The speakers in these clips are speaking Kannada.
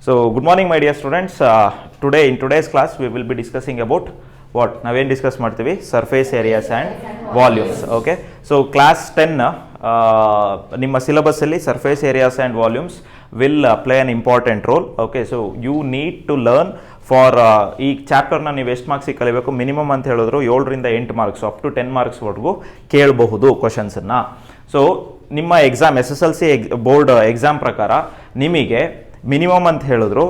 So good morning my dear students. In today's class we will be discussing about what ನಾವೇನು ಡಿಸ್ಕಸ್ ಮಾಡ್ತೀವಿ surface areas and volumes. Okay, so class 10 ನಿಮ್ಮ ಸಿಲೆಬಸ್ಸಲ್ಲಿ surface areas and volumes will play an important role. Okay, so you need to learn for ಈ ಚಾಪ್ಟರ್ನ ನೀವು ಎಷ್ಟು ಮಾರ್ಕ್ಸಿಗೆ ಕಲಿಬೇಕು, ಮಿನಿಮಮ್ ಅಂತ ಹೇಳಿದ್ರು 7ರಿಂದ 8 ಮಾರ್ಕ್ಸ್ ಅಪ್ ಟು 10 ಮಾರ್ಕ್ಸ್ವರೆಗೂ ಕೇಳಬಹುದು ಕ್ವಶನ್ಸನ್ನು. ಸೊ ನಿಮ್ಮ ಎಕ್ಸಾಮ್ SSLC ಬೋರ್ಡ್ ಎಕ್ಸಾಮ್ ಪ್ರಕಾರ ನಿಮಗೆ ಮಿನಿಮಮ್ ಅಂತ ಹೇಳಿದ್ರು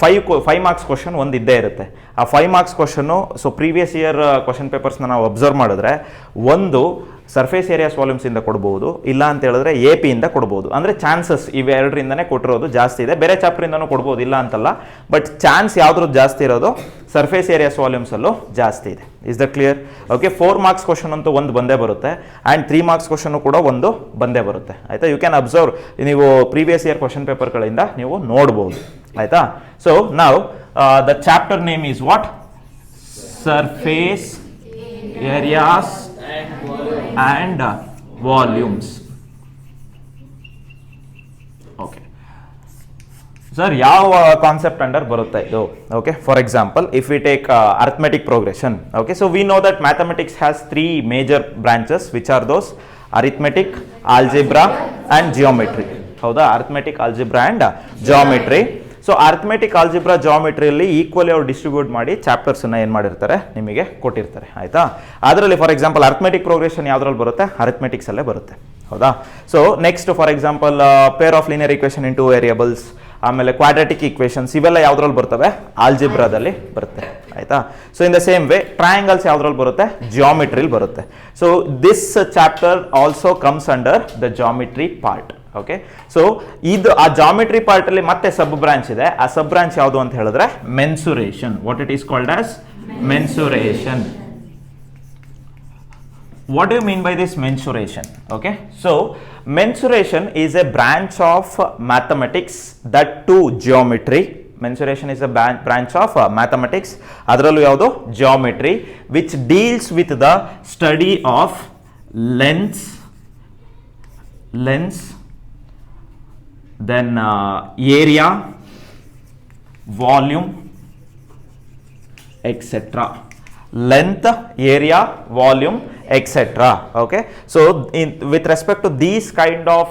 5 ಮಾರ್ಕ್ಸ್ ಕ್ವಶನ್ ಒಂದು ಇದ್ದೇ ಇರುತ್ತೆ. ಆ 5 ಮಾರ್ಕ್ಸ್ ಕ್ವಶನ್ನು ಸೊ ಪ್ರೀವಿಯಸ್ ಇಯರ್ ಕ್ವಶನ್ ಪೇಪರ್ಸ್ನ ನಾವು ಅಬ್ಸರ್ವ್ ಮಾಡಿದ್ರೆ ಒಂದು ಸರ್ಫೇಸ್ ಏರಿಯಾಸ್ ವಾಲ್ಯೂಮ್ಸಿಂದ ಕೊಡ್ಬೋದು, ಇಲ್ಲ ಅಂತ ಹೇಳಿದ್ರೆ AP ಇಂದ ಕೊಡ್ಬೋದು. ಅಂದರೆ ಚಾನ್ಸಸ್ ಇವೆರಡರಿಂದನೇ ಕೊಟ್ಟಿರೋದು ಜಾಸ್ತಿ ಇದೆ. ಬೇರೆ ಚಾಪ್ಟರಿಂದನೂ ಕೊಡ್ಬೋದು, ಇಲ್ಲ ಅಂತಲ್ಲ, ಬಟ್ ಚಾನ್ಸ್ ಯಾವುದ್ರದ್ದು ಜಾಸ್ತಿ ಇರೋದು ಸರ್ಫೇಸ್ ಏರಿಯಾಸ್ ವಾಲ್ಯೂಮ್ಸಲ್ಲೂ ಜಾಸ್ತಿ ಇದೆ. Is the clear? Okay, 4 marks question ಅಂತೂ ಒಂದು ಬಂದೇ ಬರುತ್ತೆ ಆ್ಯಂಡ್ 3 ಮಾರ್ಕ್ಸ್ ಕ್ವಶನ್ನು ಕೂಡ ಒಂದು ಬಂದೇ ಬರುತ್ತೆ. ಆಯಿತಾ? ಯು ಕ್ಯಾನ್ ಅಬ್ಸರ್ವ್, ನೀವು ಪ್ರೀವಿಯಸ್ ಇಯರ್ ಕ್ವಶನ್ ಪೇಪರ್ಗಳಿಂದ ನೀವು ನೋಡ್ಬೋದು. ಆಯಿತಾ? ಸೊ ನಾವು the chapter name is what? Surface areas and volumes. Okay, sir, ಯಾವ ಕಾನ್ಸೆಪ್ಟ್ ಅಂಡರ್ ಬರುತ್ತೆ ಇದು? Okay, for example, if we take arithmetic progression, okay, so we know that mathematics has 3 major branches, which are those: arithmetic, algebra and geometry. ಹೌದಾ? arithmetic, algebra and geometry. So arithmetic algebra ಜಾಮೆಟ್ರಿಯಲ್ಲಿ ಈಕ್ವಲಿ ಅವ್ರು ಡಿಸ್ಟ್ರಿಬ್ಯೂಟ್ ಮಾಡಿ ಚಾಪ್ಟರ್ಸನ್ನು ಏನು ಮಾಡಿರ್ತಾರೆ ನಿಮಗೆ ಕೊಟ್ಟಿರ್ತಾರೆ. ಆಯಿತಾ? ಅದರಲ್ಲಿ ಫಾರ್ ಎಕ್ಸಾಂಪಲ್ ಅರ್ಥಮೆಟಿಕ್ ಪ್ರೋಗ್ರೆಷನ್ ಯಾವುದ್ರಲ್ಲಿ ಬರುತ್ತೆ? ಅರ್ಥಮೆಟಿಕ್ಸಲ್ಲೇ ಬರುತ್ತೆ. ಹೌದಾ? So next for example pair of linear equation in 2 variables, ಆಮೇಲೆ ಕ್ವಾಡ್ರಾಟಿಕ್ ಇಕ್ವೇಷನ್ಸ್, ಇವೆಲ್ಲ ಯಾವುದ್ರಲ್ಲಿ ಬರ್ತವೆ? ಆಲ್ಜಿಬ್ರಾದಲ್ಲಿ ಬರುತ್ತೆ. ಆಯಿತಾ? So in the same way triangles ಯಾವುದ್ರಲ್ಲಿ ಬರುತ್ತೆ? ಜಿಯೋಮೆಟ್ರಿಲಿ ಬರುತ್ತೆ. So this chapter also comes under the geometry part. Okay, so ಇದು ಆ ಜಾಮೆಟ್ರಿ ಪಾರ್ಟ್ ಅಲ್ಲಿ ಮತ್ತೆ ಸಬ್ ಬ್ರಾಂಚ್ ಇದೆ. ಆ ಸಬ್ ಬ್ರಾಂಚ್ ಯಾವುದು ಅಂತ ಹೇಳಿದ್ರೆ mensuration. What it is called as mensuration. What do you mean by this mensuration? Okay, so mensuration is a branch of mathematics that to geometry. Mensuration is a branch of mathematics, adrallu yavadu? Geometry, which deals with the study of lengths, then area, volume, etc. Length, area, volume, etc. Okay, so with respect to these kind of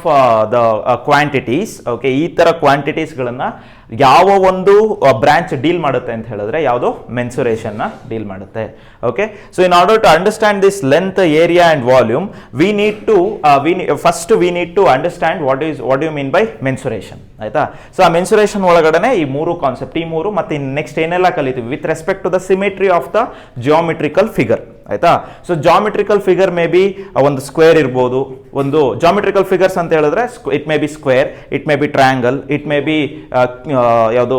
the quantities, okay, ಈ ತರ ಕ್ವಾಂಟಿಟೀಸ್ ಗಳನ್ನ ಯಾವ ಒಂದು ಬ್ರಾಂಚ್ ಡೀಲ್ ಮಾಡುತ್ತೆ ಅಂತ ಹೇಳಿದ್ರೆ ಯಾವುದು? ಮೆನ್ಸುರೇಷನ್ ನ ಡೀಲ್ ಮಾಡುತ್ತೆ. Okay, so in order to understand this length, area and volume, we need to understand what you mean by mensuration. ಆಯ್ತಾ? ಸೊ ಆ ಮೆನ್ಸುರೇಷನ್ ಒಳಗಡೆ ಈ 3 ಕಾನ್ಸೆಪ್ಟ್, ಈ 3 ಮತ್ತೆ ನೆಕ್ಸ್ಟ್ ಏನೆಲ್ಲ ಕಲಿತೀವಿ with respect to the symmetry of the geometrical figure. ಆಯ್ತಾ? So geometrical figure may be ಒಂದು ಸ್ಕ್ವೇರ್ ಇರ್ಬೋದು. ಒಂದು ಜಾಮೆಟ್ರಿಕಲ್ ಫಿಗರ್ಸ್ ಅಂತ ಹೇಳಿದ್ರೆ it may be square, it may be triangle, it may be ಯಾವುದು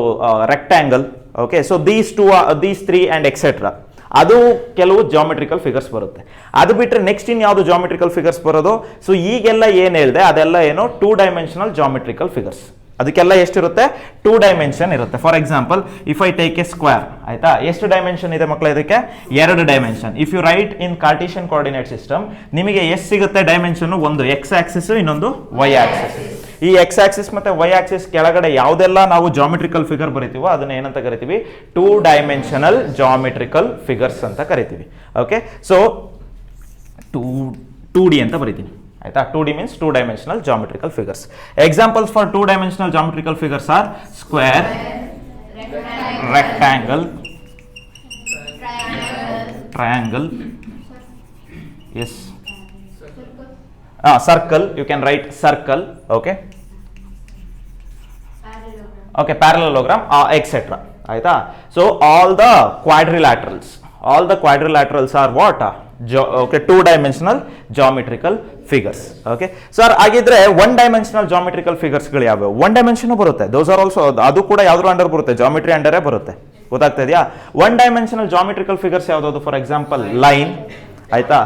rectangle. Okay, so these 3 and etcetera, ಅದು ಕೆಲವು ಜಾಮೆಟ್ರಿಕಲ್ ಫಿಗರ್ಸ್ ಬರುತ್ತೆ. ಅದು ಬಿಟ್ಟರೆ ನೆಕ್ಸ್ಟ್ ಇನ್ ಯಾವುದು ಜಾಮೆಟ್ರಿಕಲ್ ಫಿಗರ್ಸ್ ಬರೋದು? ಸೊ ಈಗೆಲ್ಲ ಏನು ಹೇಳಿದೆ ಅದೆಲ್ಲ ಏನು? 2 ಡೈಮೆನ್ಷನಲ್ ಜಾಮೆಟ್ರಿಕಲ್ ಫಿಗರ್ಸ್. ಅದಕ್ಕೆಲ್ಲ ಎಷ್ಟಿರುತ್ತೆ? 2 ಡೈಮೆನ್ಷನ್ ಇರುತ್ತೆ. For example if I take a square, ಆಯ್ತಾ, ಎಷ್ಟು ಡೈಮೆನ್ಷನ್ ಇದೆ ಮಕ್ಕಳ? ಇದಕ್ಕೆ 2 dimension. If you write in Cartesian coordinate system, ನಿಮಗೆ ಎಷ್ಟು ಸಿಗುತ್ತೆ ಡೈಮೆನ್ಷನ್? ಒಂದು ಎಕ್ಸ್ ಆಕ್ಸಿಸ್, ಇನ್ನೊಂದು ವೈ ಆಕ್ಸಿಸ್. ಈ ಎಕ್ಸ್ ಆಕ್ಸಿಸ್ ಮತ್ತೆ ವೈ ಆಕ್ಸಿಸ್ ಕೆಳಗಡೆ ಯಾವುದೆಲ್ಲ ನಾವು ಜಾಮೆಟ್ರಿಕಲ್ ಫಿಗರ್ ಬರೀತೀವೋ ಅದನ್ನ ಏನಂತ ಕರಿತೀವಿ? 2 ಡೈಮೆನ್ಷನಲ್ ಜಾಮೆಟ್ರಿಕಲ್ ಫಿಗರ್ಸ್ ಅಂತ ಕರಿತೀವಿ. ಓಕೆ, ಸೊ 2D ಅಂತ ಬರೀತೀನಿ. ಆಯ್ತಾ? 2D means 2 dimensional geometrical figures. Examples for 2 dimensional geometrical figures are square, rectangle, triangle, yes, circle. You can write circle. Okay, parallelogram, etc. ಆಯ್ತಾ? So all the quadrilaterals are what? Okay, 2 dimensional geometrical figures. Okay, sir ಹಾಗಿದ್ರೆ 1 dimensional geometrical figures ಗಳು ಯಾವ್ಯಾವು? 1 dimension ಬರುತ್ತೆ. those are also, ಅದು ಕೂಡ ಯಾವ್ದ್ರ ಅಂಡರ್ ಬರುತ್ತೆ? ಜಾಮೆಟ್ರಿ ಅಂಡರೇ ಬರುತ್ತೆ. ಗೊತ್ತಾಗ್ತಾ ಇದೆಯಾ? 1 dimensional geometrical figures ಯಾವ್ದು? ಫಾರ್ ಎಕ್ಸಾಂಪಲ್ ಲೈನ್, ಆಯ್ತಾ,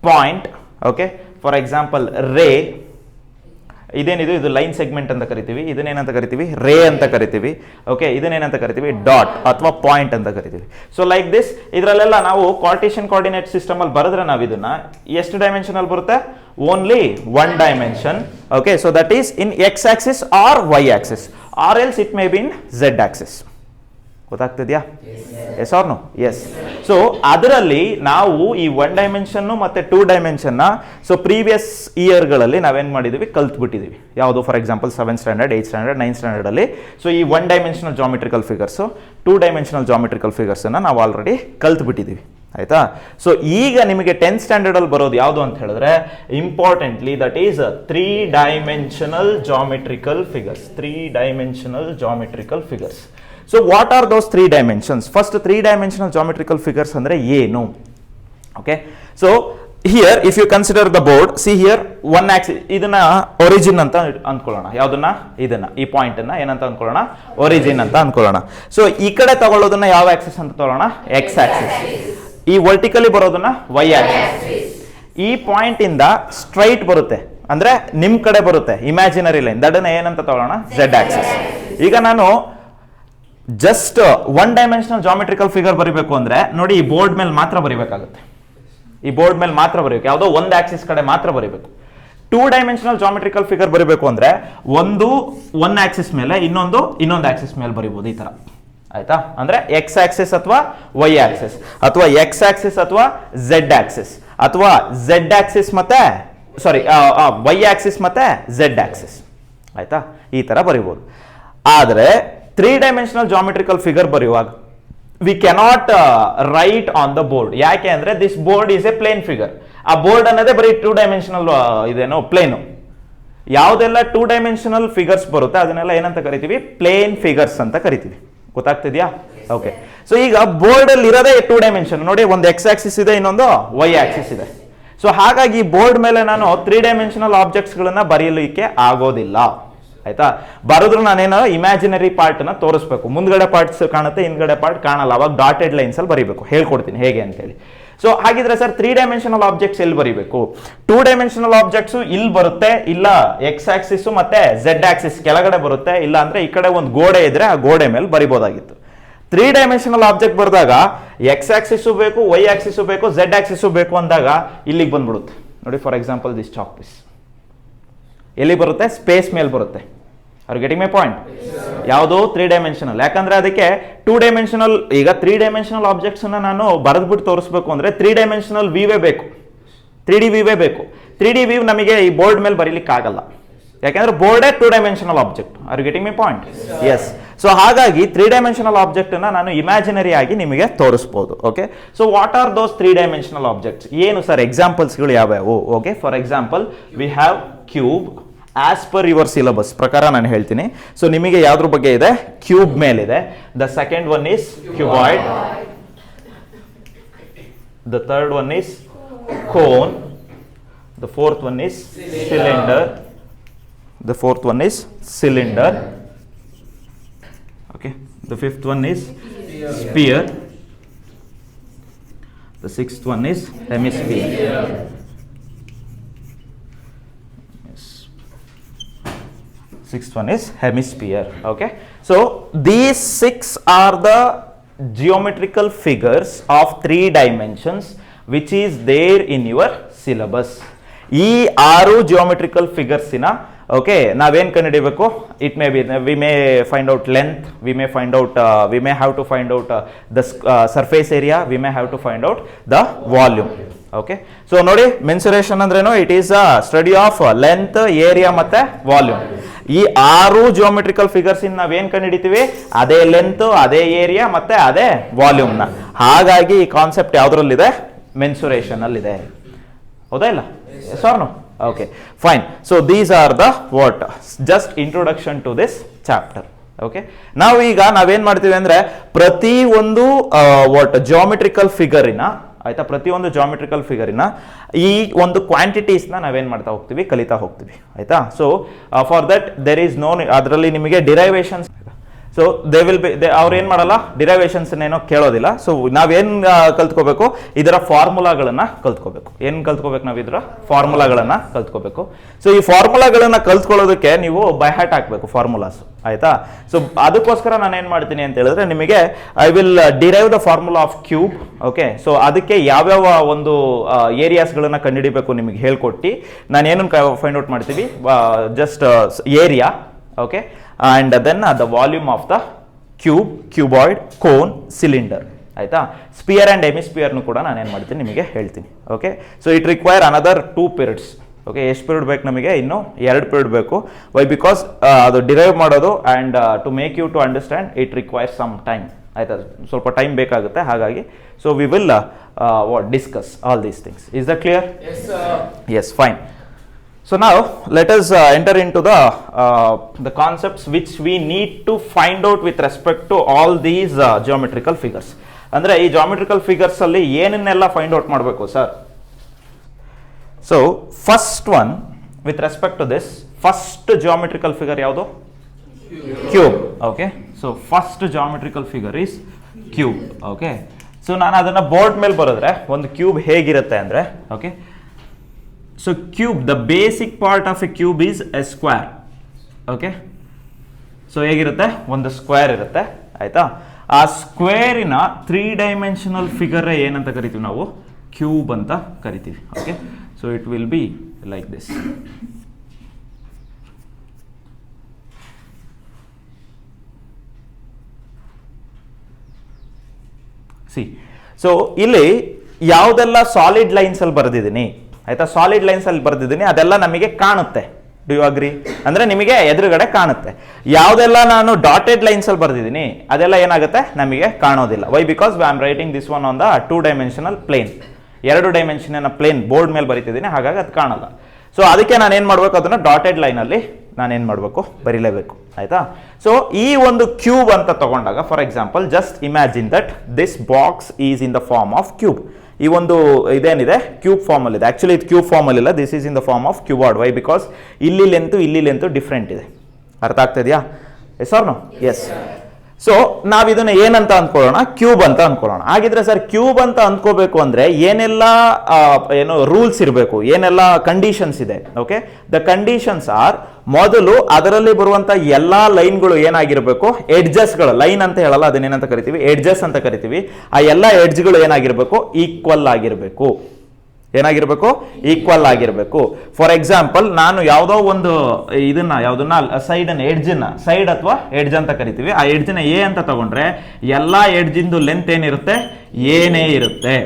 ಪಾಯಿಂಟ್, ಓಕೆ, ಫಾರ್ ಎಕ್ಸಾಂಪಲ್ ರೇ, ಇದೇನಿದು, ಇದು ಲೈನ್ ಸೆಗ್ಮೆಂಟ್ ಅಂತ ಕರಿತೀವಿ, ಇದನ್ನೇನಂತ ಕರಿತೀವಿ, ರೇ ಅಂತ ಕರಿತೀವಿ. ಓಕೆ, ಇದನ್ನೇನಂತ ಕರಿತೀವಿ, ಡಾಟ್ ಅಥವಾ ಪಾಯಿಂಟ್ ಅಂತ ಕರಿತೀವಿ. ಸೊ ಲೈಕ್ ದಿಸ್, ಇದರಲ್ಲೆಲ್ಲ ನಾವು ಕಾರ್ಟಿಷಿಯನ್ ಕೋಆರ್ಡಿನೇಟ್ ಸಿಸ್ಟಮ್ ಅಲ್ಲಿ ಬರೆದ್ರೆ ನಾವು ಇದನ್ನ ಎಷ್ಟು ಡೈಮೆನ್ಷನ್ ಅಲ್ಲಿ ಬರುತ್ತೆ, only 1 dimension. Okay, so that is in X axis or Y axis, or else it may be in Z axis. ಗೊತ್ತಾಗ್ತಿದ್ಯಾ? Yes or no? Yes. So ಅದರಲ್ಲಿ ನಾವು ಈ 1 ಡೈಮೆನ್ಷನ್ ಮತ್ತೆ 2 ಡೈಮೆನ್ಷನ್ ಸೊ ಪ್ರೀವಿಯಸ್ ಇಯರ್ಗಳಲ್ಲಿ ನಾವೇನ್ ಮಾಡಿದೀವಿ, ಕಲ್ತ್ಬಿಟ್ಟಿದೀವಿ. ಯಾವುದು, for example 7th standard, 8th standard, 9th standard ಅಲ್ಲಿ ಸೊ ಈ 1 dimensional geometrical figures, 2 dimensional geometrical figures ಅನ್ನ ನಾವು ಆಲ್ರೆಡಿ ಕಲ್ತ್ಬಿಟ್ಟಿದೀವಿ. ಆಯ್ತಾ? ಸೊ ಈಗ ನಿಮಗೆ 10th ಸ್ಟ್ಯಾಂಡರ್ಡ್ ಅಲ್ಲಿ ಬರೋದು ಯಾವುದು ಅಂತ ಹೇಳಿದ್ರೆ, importantly that is 3 dimensional geometrical figures. 3 dimensional geometrical figures. So what are those 3 dimensions? First, 3 dimensional geometrical figures andre ಏನು? Okay, so here if you consider the board, see here one axis, ಇದನ್ನ origin ಅಂತ ಅಂದ್ಕೊಳ್ಳೋಣ. ಯಾವ್ದನ್ನ? ಇದನ್ನ, ಈ ಪಾಯಿಂಟ್ ಅನ್ನ ಏನಂತ ಅಂದ್ಕೊಳ್ಳೋಣ, origin ಅಂತ ಅಂದ್ಕೊಳ್ಳೋಣ. ಸೊ ಈ ಕಡೆ ತಗೊಳ್ಳೋದನ್ನ ಯಾವ ಆಕ್ಸಿಸ್ ಅಂತ ತಗೊಳ್ಳೋಣ, x ಆಕ್ಸಿಸ್. ಈ ವರ್ಟಿಕಲಿ ಬರೋದನ್ನ y ಆಕ್ಸಿಸ್. ಈ ಪಾಯಿಂಟ್ ಇಂದ ಸ್ಟ್ರೈಟ್ ಬರುತ್ತೆ ಅಂದ್ರೆ ನಿಮ್ ಕಡೆ ಬರುತ್ತೆ ಇಮ್ಯಾಜಿನರಿ ಲೈನ್, ದಡನ್ನ ಏನಂತ ತಗೊಳ್ಳೋಣ, z ಆಕ್ಸಿಸ್. ಈಗ ನಾನು ಜಸ್ಟ್ 1 ಡೈಮೆನ್ಷನಲ್ ಜಾಮೆಟ್ರಿಕಲ್ ಫಿಗರ್ ಬರೀಬೇಕು ಅಂದ್ರೆ ನೋಡಿ, ಈ ಬೋರ್ಡ್ ಮೇಲೆ ಮಾತ್ರ ಬರೀಬೇಕಾಗುತ್ತೆ. ಈ ಬೋರ್ಡ್ ಮೇಲೆ ಮಾತ್ರ ಬರೀಬೇಕು, ಯಾವುದೋ ಒಂದು ಆಕ್ಸಿಸ್ ಕಡೆ ಮಾತ್ರ ಬರೀಬೇಕು. 2 ಡೈಮೆನ್ಷನಲ್ ಜಾಮೆಟ್ರಿಕಲ್ ಫಿಗರ್ ಬರೀಬೇಕು ಅಂದ್ರೆ ಒಂದು 1 ಆಕ್ಸಿಸ್ ಮೇಲೆ, ಇನ್ನೊಂದು ಆಕ್ಸಿಸ್ ಮೇಲೆ ಬರೀಬಹುದು, ಈ ತರ. ಆಯ್ತಾ? ಅಂದ್ರೆ ಎಕ್ಸ್ ಆಕ್ಸಿಸ್ ಅಥವಾ ವೈ ಆಕ್ಸಿಸ್, ಅಥವಾ ಎಕ್ಸ್ ಆಕ್ಸಿಸ್ ಅಥವಾ ಝೆಡ್ ಆಕ್ಸಿಸ್, ಅಥವಾ ಝೆಡ್ ಆಕ್ಸಿಸ್ ಮತ್ತೆ ವೈ ಆಕ್ಸಿಸ್ ಮತ್ತೆ ಝೆಡ್ ಆಕ್ಸಿಸ್. ಆಯ್ತಾ? ಈ ತರ ಬರೀಬಹುದು. ಆದ್ರೆ 3 ಡೈಮೆನ್ಷನಲ್ ಜಾಮೆಟ್ರಿಕಲ್ ಫಿಗರ್ ಬರೆಯುವಾಗ we cannot write on the board. ಯಾಕೆ ಅಂದ್ರೆ this board is a plane figure. ಆ ಬೋರ್ಡ್ ಅನ್ನೋದೇ ಬರೀ 2 ಡೈಮೆನ್ಷನಲ್ ಇದೇನೋ ಪ್ಲೇನು. ಯಾವುದೆಲ್ಲ 2 ಡೈಮೆನ್ಷನಲ್ ಫಿಗರ್ಸ್ ಬರುತ್ತೆ ಅದನ್ನೆಲ್ಲ ಏನಂತ ಕರಿತೀವಿ, ಪ್ಲೇನ್ ಫಿಗರ್ಸ್ ಅಂತ ಕರಿತೀವಿ. ಗೊತ್ತಾಗ್ತಿದ್ಯಾ? ಓಕೆ, ಸೊ ಈಗ ಬೋರ್ಡ್ ಅಲ್ಲಿ ಇರೋದೇ 2 ಡೈಮೆನ್ಷನ್. ನೋಡಿ, ಒಂದು ಎಕ್ಸ್ ಆಕ್ಸಿಸ್ ಇದೆ, ಇನ್ನೊಂದು ವೈ ಆಕ್ಸಿಸ್ ಇದೆ. ಸೊ ಹಾಗಾಗಿ ಬೋರ್ಡ್ ಮೇಲೆ ನಾನು 3 ಡೈಮೆನ್ಷನಲ್ ಆಬ್ಜೆಕ್ಟ್ಸ್ ಗಳನ್ನ ಬರೆಯಲಿಕ್ಕೆ ಆಗೋದಿಲ್ಲ. ಆಯ್ತಾ? ಬರೋದ್ರು ನಾನೇನೋ ಇಮ್ಯಾಜಿನರಿ ಪಾರ್ಟ್ ನ ತೋರಿಸ್ಬೇಕು. ಮುಂದ್ಗಡೆ ಪಾರ್ಟ್ಸ್ ಕಾಣುತ್ತೆ, ಹಿಂದ್ಗಡೆ ಪಾರ್ಟ್ ಕಾಣಲ್ಲ. ಅವಾಗ ಡಾಟೆಡ್ ಲೈನ್ಸ್ ಅಲ್ಲಿ ಬರೀಬೇಕು. ಹೇಳ್ಕೊಡ್ತೀನಿ ಹೇಗೆ ಅಂತ ಹೇಳಿ. ಸೊ ಹಾಗಿದ್ರೆ ಸರ್ 3 ಡೈಮೆನ್ಷನಲ್ ಆಬ್ಜೆಕ್ಟ್ಸ್ ಎಲ್ಲಿ ಬರೀಬೇಕು? 2 ಡೈಮೆನ್ಷನಲ್ ಆಬ್ಜೆಕ್ಟ್ಸ್ ಇಲ್ಲಿ ಬರುತ್ತೆ, ಇಲ್ಲ ಎಕ್ಸ್ ಆಕ್ಸಿಸ್ ಮತ್ತೆ ಝೆಡ್ ಆಕ್ಸಿಸ್ ಕೆಳಗಡೆ ಬರುತ್ತೆ, ಇಲ್ಲ ಅಂದ್ರೆ ಈ ಕಡೆ ಒಂದು ಗೋಡೆ ಇದ್ರೆ ಆ ಗೋಡೆ ಮೇಲೆ ಬರಿಬೋದಾಗಿತ್ತು. 3 ಡೈಮೆನ್ಷನಲ್ ಆಬ್ಜೆಕ್ಟ್ ಬರೆದಾಗ ಎಕ್ಸ್ ಆಕ್ಸಿಸ್ ಬೇಕು, ವೈ ಆಕ್ಸಿಸ್ ಬೇಕು, ಝೆಡ್ ಆಕ್ಸಿಸ್ ಬೇಕು ಅಂದಾಗ ಇಲ್ಲಿಗೆ ಬಂದ್ಬಿಡುತ್ತೆ. ನೋಡಿ, for example this chalk piece ಎಲ್ಲಿ ಬರುತ್ತೆ? ಸ್ಪೇಸ್ ಮೇಲೆ ಬರುತ್ತೆ. Are getting my point? ಯಾವುದು 3 ಡೈಮೆನ್ಷನಲ್. ಯಾಕಂದ್ರೆ ಅದಕ್ಕೆ 2 ಡೈಮೆನ್ಷನಲ್, ಈಗ 3 ಡೈಮೆನ್ಷನಲ್ ಆಬ್ಜೆಕ್ಟ್ಸ್ ಅನ್ನ ನಾನು ಬರೆದ್ಬಿಟ್ಟು ತೋರಿಸ್ಬೇಕು ಅಂದ್ರೆ 3 ಡೈಮೆನ್ಷನಲ್ ವಿವೇ ಬೇಕು, 3D ವಿವೇ ಬೇಕು. 3D ವ್ಯೂ ನಮಗೆ ಈ ಬೋರ್ಡ್ ಮೇಲೆ ಬರೀಲಿಕ್ಕೆ ಆಗಲ್ಲ, ಯಾಕಂದ್ರೆ ಬೋರ್ಡೇ 2 dimensional object. Are getting my point? Yes. So ಹಾಗಾಗಿ 3 ಡೈಮೆನ್ಷನಲ್ ಆಬ್ಜೆಕ್ಟ್ ಅನ್ನ ನಾನು ಇಮ್ಯಾಜಿನರಿ ಆಗಿ ನಿಮಗೆ ತೋರಿಸಬಹುದು. Okay, so what are those 3 dimensional objects? ಏನು ಸರ್ ಎಕ್ಸಾಂಪಲ್ಸ್ಗಳು ಯಾವ್ಯಾವು? Okay, for example we have cube. As per your syllabus ಪ್ರಕಾರ ನಾನು ಹೇಳ್ತೀನಿ. ಸೊ ನಿಮಗೆ ಯಾವ್ದ್ರ ಬಗ್ಗೆ ಇದೆ? ಕ್ಯೂಬ್ ಮೇಲಿದೆ. The second one is cuboid, the third one is cone, the fourth one is cylinder, the fourth one is cylinder. Okay, the fifth one is sphere, the sixth one is hemisphere. Yes. Sixth one is hemisphere. Okay, so these 6 are the geometrical figures of 3 dimensions which is there in your syllabus. ಈ 6 geometrical figures ಇನ ಓಕೆ ನಾವೇನ್ ಕಂಡುಹಿಡಿಯಬೇಕು? It may be we may find out length, we may find out, we may have to find out the surface area, we may have to find out the volume. Okay, so ನೋಡಿ, ಮೆನ್ಸುರೇಷನ್ ಅಂದ್ರೇನು? It is a study of length, area ಮತ್ತೆ ವಾಲ್ಯೂಮ್. ಈ 6 ಜಿಯೋಮೆಟ್ರಿಕಲ್ ಫಿಗರ್ಸ್ ಇನ್ ನಾವೇನ್ ಕಂಡುಹಿಡಿತೀವಿ? ಅದೇ ಲೆಂತ್, ಅದೇ ಏರಿಯಾ ಮತ್ತೆ ಅದೇ ವಾಲ್ಯೂಮ್ ನ. ಹಾಗಾಗಿ ಈ ಕಾನ್ಸೆಪ್ಟ್ ಯಾವ್ದ್ರಲ್ಲಿದೆ? ಮೆನ್ಸುರೇಷನ್ ಅಲ್ಲಿದೆ. ಹೌದಾ ಇಲ್ಲ? Yes or no? Okay, fine. So these are the what? Just introduction to this chapter. Okay, ನಾವು ಈಗ ನಾವೇನ್ ಮಾಡ್ತೀವಿ ಅಂದ್ರೆ ಪ್ರತಿ ಒಂದು ವಾಟ್ ಜಿಯೋಮೆಟ್ರಿಕಲ್ ಫಿಗರಿನ, ಆಯ್ತಾ, ಪ್ರತಿಯೊಂದು ಜಿಯೋಮೆಟ್ರಿಕಲ್ ಫಿಗರಿನ ಈ ಒಂದು ಕ್ವಾಂಟಿಟೀಸ್ ನ ನಾವೇನ್ ಮಾಡ್ತಾ ಹೋಗ್ತೀವಿ, ಕಲಿತಾ ಹೋಗ್ತೀವಿ. ಆಯ್ತಾ? So for that there is no, ಅದರಲ್ಲಿ ನಿಮಗೆ derivations. So they will be ಅವ್ರು ಏನು ಮಾಡಲ್ಲ, ಡಿರೈವೇಷನ್ಸ್ ಏನೋ ಕೇಳೋದಿಲ್ಲ. ಸೊ ನಾವೇನು ಕಲ್ತ್ಕೋಬೇಕು, ಇದರ ಫಾರ್ಮುಲಾಗಳನ್ನು ಕಲ್ತ್ಕೋಬೇಕು. ಏನು ಕಲ್ತ್ಕೋಬೇಕು ನಾವು, ಇದರ ಫಾರ್ಮುಲಾಗಳನ್ನು ಕಲ್ತ್ಕೋಬೇಕು. ಸೊ ಈ ಫಾರ್ಮುಲಾಗಳನ್ನು ಕಲ್ತ್ಕೊಳ್ಳೋದಕ್ಕೆ ನೀವು ಬೈ ಹಾರ್ಟ್ ಹಾಕಬೇಕು ಫಾರ್ಮುಲಾಸ್, ಆಯ್ತಾ. ಸೊ ಅದಕ್ಕೋಸ್ಕರ ನಾನು ಏನು ಮಾಡ್ತೀನಿ ಅಂತ ಹೇಳಿದ್ರೆ, ನಿಮಗೆ I will derive the formula of cube. Okay, so ಅದಕ್ಕೆ ಯಾವ್ಯಾವ ಒಂದು ಏರಿಯಾಸ್ಗಳನ್ನು ಕಂಡುಹಿಡಿಬೇಕು ನಿಮಗೆ ಹೇಳ್ಕೊಟ್ಟು ನಾನು ಏನನ್ನು ಫೈಂಡ್ ಔಟ್ ಮಾಡ್ತೀವಿ, just area, okay, and then the volume of the cube, cuboid, cone, cylinder, ಆಯ್ತಾ. ಸ್ಪಿಯರ್ ಆ್ಯಂಡ್ ಹೆಮಿಸ್ಪಿಯರ್ನು ಕೂಡ ನಾನು ಏನು ಮಾಡ್ತೀನಿ ನಿಮಗೆ ಹೇಳ್ತೀನಿ. Okay, so it require another 2 periods. Okay, ಎಷ್ಟು ಪೀರಿಯಡ್ ಬೇಕು ನಮಗೆ, ಇನ್ನೂ 2 ಪೀರಿಯಡ್ ಬೇಕು. ವೈ, ಬಿಕಾಸ್ ಅದು ಡಿರೈವ್ ಮಾಡೋದು and to make you to understand it requires some time, ಆಯ್ತಾ, ಸ್ವಲ್ಪ ಟೈಮ್ ಬೇಕಾಗುತ್ತೆ. ಹಾಗಾಗಿ so we will discuss all these things. Is that clear? Yes, fine. So now let us enter into the concepts which we need to find out with respect to all these geometrical figures. ಅಂದ್ರೆ ಈ geometrical figures ಅಲ್ಲಿ ಏನನ್ನೆಲ್ಲ ಫೈಂಡ್ ಔಟ್ ಮಾಡಬೇಕು sir? So first one with respect to this, first geometrical figure ಯಾವುದು? Cube. Okay, so first geometrical figure is cube. Okay, so ನಾನು ಅದನ್ನ ಬೋರ್ಡ್ ಮೇಲೆ ಬರೆದ್ರೆ ಒಂದು ಕ್ಯೂಬ್ ಹೇಗಿರುತ್ತೆ ಅಂದ್ರೆ, okay, so cube, the basic part of a cube is a square. Okay, so ಹೇಗಿರುತ್ತೆ, ಒಂದು ಸ್ಕ್ವೇರ್ ಇರುತ್ತೆ, ಆಯ್ತಾ. ಆ ಸ್ಕ್ವೇರಿನ 3-dimensional ಫಿಗರ್ ಏನಂತ ಕರಿತೀವಿ ನಾವು, ಕ್ಯೂಬ್ ಅಂತ ಕರಿತೀವಿ. Okay, so it will be like this. C, so ಇಲ್ಲಿ ಯಾವುದೆಲ್ಲ ಸಾಲಿಡ್ ಲೈನ್ಸ್ ಅಲ್ಲಿ ಬರೆದಿದ್ದೀನಿ, ಆಯ್ತಾ, ಸಾಲಿಡ್ ಲೈನ್ಸ್ ಅಲ್ಲಿ ಬರೆದಿದ್ದೀನಿ, ಅದೆಲ್ಲ ನಮಗೆ ಕಾಣುತ್ತೆ. Do you agree? ಅಂದ್ರೆ ನಿಮಗೆ ಎದುರುಗಡೆ ಕಾಣುತ್ತೆ. ಯಾವುದೆಲ್ಲ ನಾನು ಡಾಟೆಡ್ ಲೈನ್ಸ್ ಅಲ್ಲಿ ಬರೆದಿದ್ದೀನಿ ಅದೆಲ್ಲ ಏನಾಗುತ್ತೆ, ನಮಗೆ ಕಾಣೋದಿಲ್ಲ. Why, because I am writing this one on the 2-dimensional plane. 2 dimension plane board ಮೇಲೆ ಬರೀತಿದ್ದೀನಿ, ಹಾಗಾಗಿ ಅದು ಕಾಣಲ್ಲ. ಸೊ ಅದಕ್ಕೆ ನಾನು ಏನು ಮಾಡಬೇಕು, ಅದನ್ನ ಡಾಟೆಡ್ ಲೈನ್ ಅಲ್ಲಿ ನಾನೇನು ಮಾಡಬೇಕು, ಬರೀಲೇಬೇಕು, ಆಯ್ತಾ. ಸೊ ಈ ಒಂದು ಕ್ಯೂಬ್ ಅಂತ ತಗೊಂಡಾಗ, for example, just imagine that this box is in the form of cube. ಈ ಒಂದು ಇದೇನಿದೆ ಕ್ಯೂಬ್ ಫಾರ್ಮ್ ಅಲ್ಲಿ ಇದೆ. ಆಕ್ಚುಲಿ ಇದು ಕ್ಯೂಬ್ ಫಾರ್ಮ್ ಅಲ್ಲಿ ಇಲ್ಲ, this is in the form of cuboid. Why, because ಇಲ್ಲಿ ಲೆಂತ್ ಡಿಫ್ರೆಂಟ್ ಇದೆ. ಅರ್ಥ ಆಗ್ತಿದೆಯಾ? Yes or no? Yes. So ನಾವು ಇದನ್ನ ಏನಂತ ಅಂದ್ಕೊಳ್ಳೋಣ, ಕ್ಯೂಬ್ ಅಂತ ಅಂದ್ಕೊಳ್ಳೋಣ. ಹಾಗಿದ್ರೆ ಸರ್ ಕ್ಯೂಬ್ ಅಂತ ಅಂದ್ಕೋಬೇಕು ಅಂದ್ರೆ ಏನೆಲ್ಲ ಏನು ರೂಲ್ಸ್ ಇರಬೇಕು, ಏನೆಲ್ಲ ಕಂಡೀಷನ್ಸ್ ಇದೆ? ಓಕೆ, ದ ಕಂಡೀಷನ್ಸ್ ಆರ್, ಮೊದಲು ಅದರಲ್ಲಿ ಬರುವಂತ ಎಲ್ಲಾ ಲೈನ್ಗಳು ಏನಾಗಿರ್ಬೇಕು, ಎಡ್ಜಸ್ಗಳು, ಲೈನ್ ಅಂತ ಹೇಳಲ್ಲ, ಅದನ್ನೇನಂತ ಕರಿತೀವಿ, ಎಡ್ಜಸ್ ಅಂತ ಕರಿತೀವಿ. ಆ ಎಲ್ಲಾ ಎಡ್ಜ್ಗಳು ಏನಾಗಿರ್ಬೇಕು, ಈಕ್ವಲ್ ಆಗಿರ್ಬೇಕು. ಏನಾಗಿರ್ಬೇಕು, ಈಕ್ವಲ್ ಆಗಿರ್ಬೇಕು. ಫಾರ್ ಎಕ್ಸಾಂಪಲ್, ನಾನು ಯಾವುದೋ ಒಂದು ಯಾವ್ದನ್ನ ಸೈಡ್ ಎಡ್ಜನ್ನ, ಸೈಡ್ ಅಥವಾ ಎಡ್ಜ್ ಅಂತ ಕರಿತೀವಿ. ಆ ಎಡ್ಜ್ನ ಎ ಅಂತ ತಗೊಂಡ್ರೆ ಎಲ್ಲಾ ಎಡ್ಜಿಂದು ಲೆಂತ್ ಏನಿರುತ್ತೆ, ಏನೇ ಇರುತ್ತೆ,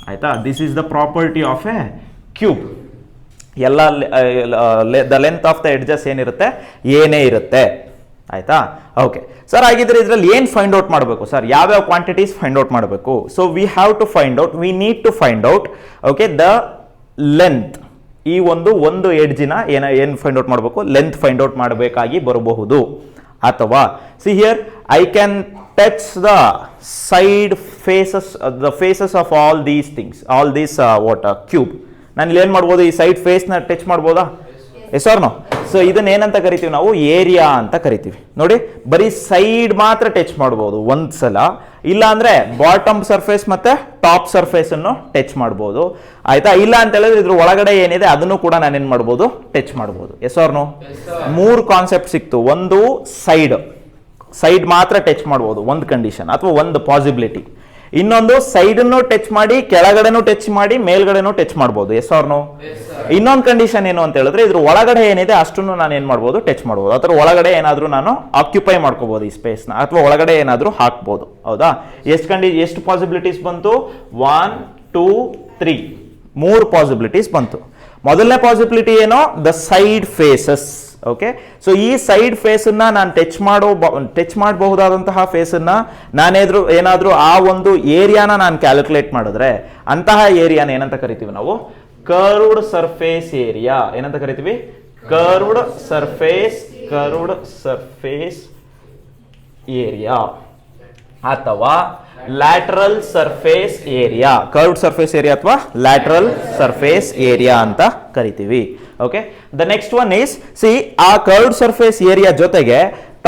ಆಯ್ತಾ. This is the property of a cube. ಎಲ್ಲ the length of the edges ಏನಿರುತ್ತೆ, ಏನೇ ಇರುತ್ತೆ, ಆಯ್ತಾ. ಓಕೆ ಸರ್, ಹಾಗಿದ್ರೆ ಇದರಲ್ಲಿ ಏನು ಫೈಂಡ್ ಔಟ್ ಮಾಡಬೇಕು ಸರ್, ಯಾವ್ಯಾವ ಕ್ವಾಂಟಿಟೀಸ್ ಫೈಂಡ್ ಔಟ್ ಮಾಡಬೇಕು? So we have to find out, we need to find out, okay, the length. ಈ ಒಂದು ಎಡ್ಜಿನ ಏನು ಫೈಂಡ್ ಔಟ್ ಮಾಡಬೇಕು, ಲೆಂತ್ ಫೈಂಡ್ ಔಟ್ ಮಾಡಬೇಕಾಗಿ ಬರಬಹುದು. ಅಥವಾ see here I can touch the side phases of all these things, all these what cube. ನಾನು ಇಲ್ಲಿ ಏನು ಮಾಡ್ಬೋದು, ಈ ಸೈಡ್ ಫೇಸ್ನ ಟಚ್ ಮಾಡ್ಬೋದಾ? Yes or no? ಸೊ ಇದನ್ನ ಏನಂತ ಕರಿತೀವಿ ನಾವು, ಏರಿಯಾ ಅಂತ ಕರಿತೀವಿ. ನೋಡಿ, ಬರೀ ಸೈಡ್ ಮಾತ್ರ ಟಚ್ ಮಾಡ್ಬೋದು ಒಂದ್ಸಲ, ಇಲ್ಲ ಅಂದ್ರೆ ಬಾಟಮ್ ಸರ್ಫೇಸ್ ಮತ್ತೆ ಟಾಪ್ ಸರ್ಫೇಸ್ ಅನ್ನು ಟಚ್ ಮಾಡ್ಬೋದು, ಆಯ್ತಾ. ಇಲ್ಲ ಅಂತ ಹೇಳಿದ್ರೆ ಇದ್ರ ಒಳಗಡೆ ಏನಿದೆ ಅದನ್ನು ಕೂಡ ನಾನೇನ್ ಮಾಡ್ಬೋದು, ಟಚ್ ಮಾಡ್ಬೋದು. Yes or no? 3 ಕಾನ್ಸೆಪ್ಟ್ ಸಿಕ್ತು. ಒಂದು ಸೈಡ್ ಮಾತ್ರ ಟಚ್ ಮಾಡ್ಬೋದು, ಒಂದು ಕಂಡೀಷನ್ ಅಥವಾ ಒಂದು ಪಾಸಿಬಿಲಿಟಿ. ಇನ್ನೊಂದು ಸೈಡ್ ಅನ್ನು ಟಚ್ ಮಾಡಿ, ಕೆಳಗಡೆನೂ ಟಚ್ ಮಾಡಿ, ಮೇಲ್ಗಡೆನೂ ಟಚ್ ಮಾಡ್ಬೋದು. Yes or no? ಇನ್ನೊಂದು ಕಂಡೀಷನ್ ಏನು ಅಂತ ಹೇಳಿದ್ರೆ, ಇದ್ರ ಒಳಗಡೆ ಏನಿದೆ ಅಷ್ಟನ್ನು ನಾನು ಏನ್ ಮಾಡ್ಬೋದು, ಟಚ್ ಮಾಡ್ಬೋದು. ಅದರ ಒಳಗಡೆ ಏನಾದ್ರೂ ನಾನು ಆಕ್ಯುಪೈ ಮಾಡ್ಕೋಬಹುದು ಈ ಸ್ಪೇಸ್ ನ, ಅಥವಾ ಒಳಗಡೆ ಏನಾದ್ರೂ ಹಾಕ್ಬೋದು. ಹೌದಾ? ಎಷ್ಟು ಪಾಸಿಬಿಲಿಟೀಸ್ ಬಂತು? 1, 2, 3 3 ಪಾಸಿಬಿಲಿಟೀಸ್ ಬಂತು. ಮೊದಲನೇ ಪಾಸಿಬಿಲಿಟಿ ಏನೋ, the side faces. Okay, so ಈ ಸೈಡ್ ಫೇಸ್ ಅನ್ನ ನಾನು ಟಚ್ ಮಾಡಬಹುದಾದಂತಹ ಫೇಸ್ ಅನ್ನ ಏನಾದ್ರೂ ಆ ಒಂದು ಏರಿಯಾನ ನಾನು ಕ್ಯಾಲ್ಕುಲೇಟ್ ಮಾಡಿದ್ರೆ, ಅಂತಹ ಏರಿಯಾನ ಏನಂತ ಕರಿತೀವಿ ನಾವು, ಕರ್ವ್ಡ್ ಸರ್ಫೇಸ್ ಏರಿಯಾ. ಏನಂತ ಕರಿತೀವಿ? ಕರ್ವ್ಡ್ ಸರ್ಫೇಸ್ ಏರಿಯಾ ಅಥವಾ lateral surface area. Curved surface area ಅಥವಾ ಲ್ಯಾಟರಲ್ ಸರ್ಫೇಸ್ ಏರಿಯಾ ಅಂತ ಕರಿತೀವಿ. Okay, the next one is, C, ಆ ಕರ್ವ್ಡ್ ಸರ್ಫೇಸ್ ಏರಿಯಾ ಜೊತೆಗೆ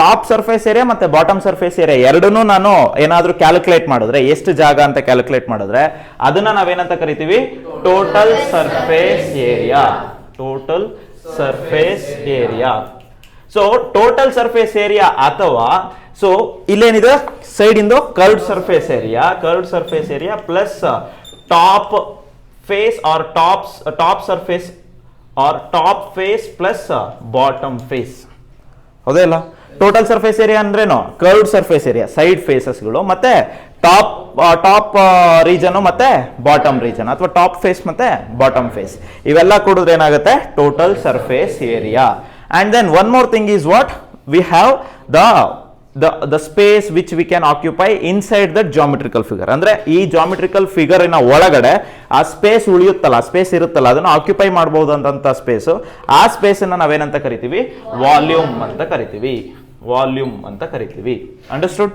ಟಾಪ್ ಸರ್ಫೇಸ್ ಏರಿಯಾ ಮತ್ತೆ ಬಾಟಮ್ ಸರ್ಫೇಸ್ ಏರಿಯಾ ಎರಡನ್ನೂ ನಾನು ಏನಾದ್ರೂ ಕ್ಯಾಲ್ಕುಲೇಟ್ ಮಾಡಿದ್ರೆ ಎಷ್ಟು ಜಾಗ ಅಂತ ಕ್ಯಾಲ್ಕುಲೇಟ್ ಮಾಡಿದ್ರೆ ಅದನ್ನ ನಾವೇನಂತ ಕರಿತೀವಿ total surface area. Total surface area. So total surface area ಅಥವಾ ಸೊ ಇಲ್ಲೇನಿದೆ ಸೈಡ್ ಇಂದು curved surface area plus top face or top surface or top face plus bottom face. ಹೌದಾ ಇಲ್ಲ? ಟೋಟಲ್ ಸರ್ಫೇಸ್ ಏರಿಯಾ ಅಂದ್ರೇನು ಕರ್ವ್ಡ್ ಸರ್ಫೇಸ್ ಏರಿಯಾ ಸೈಡ್ ಫೇಸಸ್ಗಳು ಮತ್ತೆ ಟಾಪ್ ರೀಜನ್ ಮತ್ತೆ ಬಾಟಮ್ ರೀಜನ್ ಅಥವಾ ಟಾಪ್ ಫೇಸ್ ಮತ್ತೆ ಬಾಟಮ್ ಫೇಸ್ ಇವೆಲ್ಲ ಕೂಡಿದ್ರೆ ಏನಾಗುತ್ತೆ total surface area. And then one more thing is what we have the space which we can occupy inside the geometrical figure. ಅಂದ್ರೆ ಈ geometrical figure ನ ಒಳಗಡೆ ಆ ಸ್ಪೇಸ್ ಉಳಿಯುತ್ತಲ್ಲ, ಸ್ಪೇಸ್ ಇರುತ್ತಲ್ಲ, ಅದನ್ನು ಆಕ್ಯುಪೈ ಮಾಡಬಹುದಂತ ಸ್ಪೇಸ್, ಆ ಸ್ಪೇಸ್ ಅನ್ನ ನಾವೇನಂತ ಕರಿತೀವಿ ವಾಲ್ಯೂಮ್ ಅಂತ ಕರಿತೀವಿ. ವಾಲ್ಯೂಮ್ ಅಂತ ಕರಿತೀವಿ. Understood?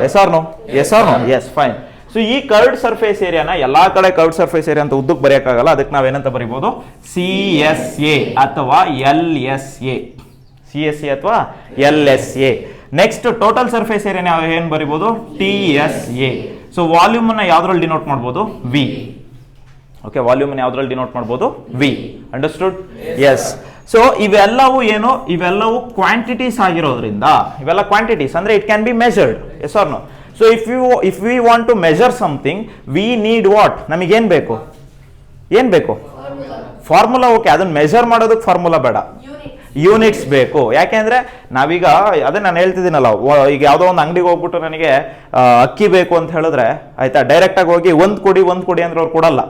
Yes or no? Yes or no? Yes, fine. So ಈ ಕರ್ವ್ಡ್ ಸರ್ಫೇಸ್ ಏರಿಯಾನ ಎಲ್ಲಾ ಕಡೆ ಕರ್ವ್ಡ್ ಸರ್ಫೇಸ್ ಏರಿಯಾ ಅಂತ ಉದ್ದಕ್ಕೆ ಬರೆಯಕ್ಕಾಗಲ್ಲ, ಅದಕ್ಕೆ ನಾವೇನಂತ ಬರೀಬಹುದು CSA ಅಥವಾ LSA. CSA ಅಥವಾ LSA. Next total surface area ಏನ್ ಬರೀಬಹುದು TSA. ಸೊ ವಾಲ್ಯೂಮ್ ಅನ್ನ ಯಾವ್ದ್ರಲ್ಲಿ ಡಿನೋಟ್ ಮಾಡಬಹುದು V. ಓಕೆ, ವಾಲ್ಯೂಮ್ ಅನ್ನ ಯಾವ್ದ್ರಲ್ಲಿ ಡಿನೋಟ್ ಮಾಡಬಹುದು V. ಅಂಡರ್ಸ್ಟುಡ್? ಎಸ್. ಸೊ ಇವೆಲ್ಲವೂ ಏನು, ಇವೆಲ್ಲವೂ ಕ್ವಾಂಟಿಟೀಸ್ ಆಗಿರೋದ್ರಿಂದ, ಇವೆಲ್ಲ ಕ್ವಾಂಟಿಟೀಸ್ ಅಂದ್ರೆ it can be measured. Yes or no? So if we want to measure something, we need what? ನಮಗೆ ಏನ್ ಬೇಕು? ಫಾರ್ಮುಲಾ. ಓಕೆ, ಅದನ್ನ ಮೆಜರ್ ಮಾಡೋದಕ್ಕೆ ಫಾರ್ಮುಲಾ ಬೇಡ, ಯೂನಿಟ್ಸ್ ಬೇಕು. ಯಾಕೆಂದ್ರೆ ನಾವೀಗ ಅದೇ ನಾನು ಹೇಳ್ತಿದ್ದೀನಲ್ಲ, ಈಗ ಯಾವುದೋ ಒಂದು ಅಂಗಡಿಗೆ ಹೋಗ್ಬಿಟ್ಟು ನನಗೆ ಅಕ್ಕಿ ಬೇಕು ಅಂತ ಹೇಳಿದ್ರೆ ಆಯ್ತಾ, ಡೈರೆಕ್ಟ್ ಆಗಿ ಹೋಗಿ ಒಂದ್ ಕೊಡಿ ಅಂದ್ರೆ ಅವ್ರು ಕೊಡಲ್ಲ.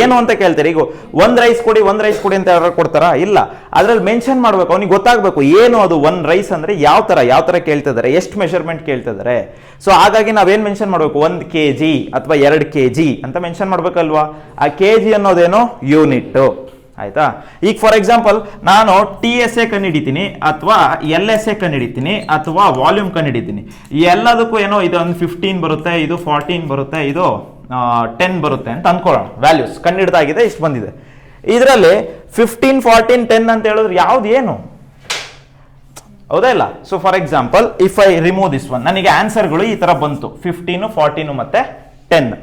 ಏನು ಅಂತ ಕೇಳ್ತಾರೆ, ಈಗ ಒಂದ್ ರೈಸ್ ಕೊಡಿ ಅಂತ ಯಾರು ಕೊಡ್ತಾರಾ? ಇಲ್ಲ. ಅದ್ರಲ್ಲಿ ಮೆನ್ಷನ್ ಮಾಡ್ಬೇಕು, ಅವ್ನಿಗೆ ಗೊತ್ತಾಗ್ಬೇಕು ಏನು ಅದು ಒಂದ್ ರೈಸ್ ಅಂದ್ರೆ ಯಾವ ತರ ಕೇಳ್ತಿದ್ದಾರೆ, ಎಷ್ಟು ಮೆಷರ್ಮೆಂಟ್ ಕೇಳ್ತಿದ್ದಾರೆ. ಸೊ ಹಾಗಾಗಿ ನಾವೇನ್ ಮೆನ್ಷನ್ ಮಾಡ್ಬೇಕು, 1 kg ಅಥವಾ 2 kg ಅಂತ ಮೆನ್ಷನ್ ಮಾಡ್ಬೇಕಲ್ವಾ. ಆ kg ಅನ್ನೋದೇನು ಯೂನಿಟ್. ಆಯ್ತಾ? ಈಗ ಫಾರ್ ಎಕ್ಸಾಂಪಲ್ ನಾನು TSA ಕಂಡುಹಿಡಿತೀನಿ ಅಥವಾ LSA ಕಂಡುಹಿಡಿತೀನಿ ಅಥವಾ ವಾಲ್ಯೂಮ್ ಕಂಡುಹಿಡಿತೀನಿ, ಎಲ್ಲದಕ್ಕೂ ಏನೋ ಇದೊಂದು 15 ಬರುತ್ತೆ, ಇದು 14 ಬರುತ್ತೆ, ಇದು 10 ಬರುತ್ತೆ ಅಂತ ಅನ್ಕೊಳ್ಳೋಣ. ವ್ಯಾಲ್ಯೂಸ್ ಕಂಡುಹಿಡಿದಾಗಿದೆ, ಇಷ್ಟು ಬಂದಿದೆ. ಇದರಲ್ಲಿ 15, 14, 10 ಅಂತ ಹೇಳಿದ್ರೆ ಯಾವ್ದು ಏನು? ಹೌದಾ ಇಲ್ಲ? So for example if I remove this one, ನನಗೆ ಆನ್ಸರ್ಗಳು ಈ ತರ ಬಂತು 15, 14 ಮತ್ತೆ 10.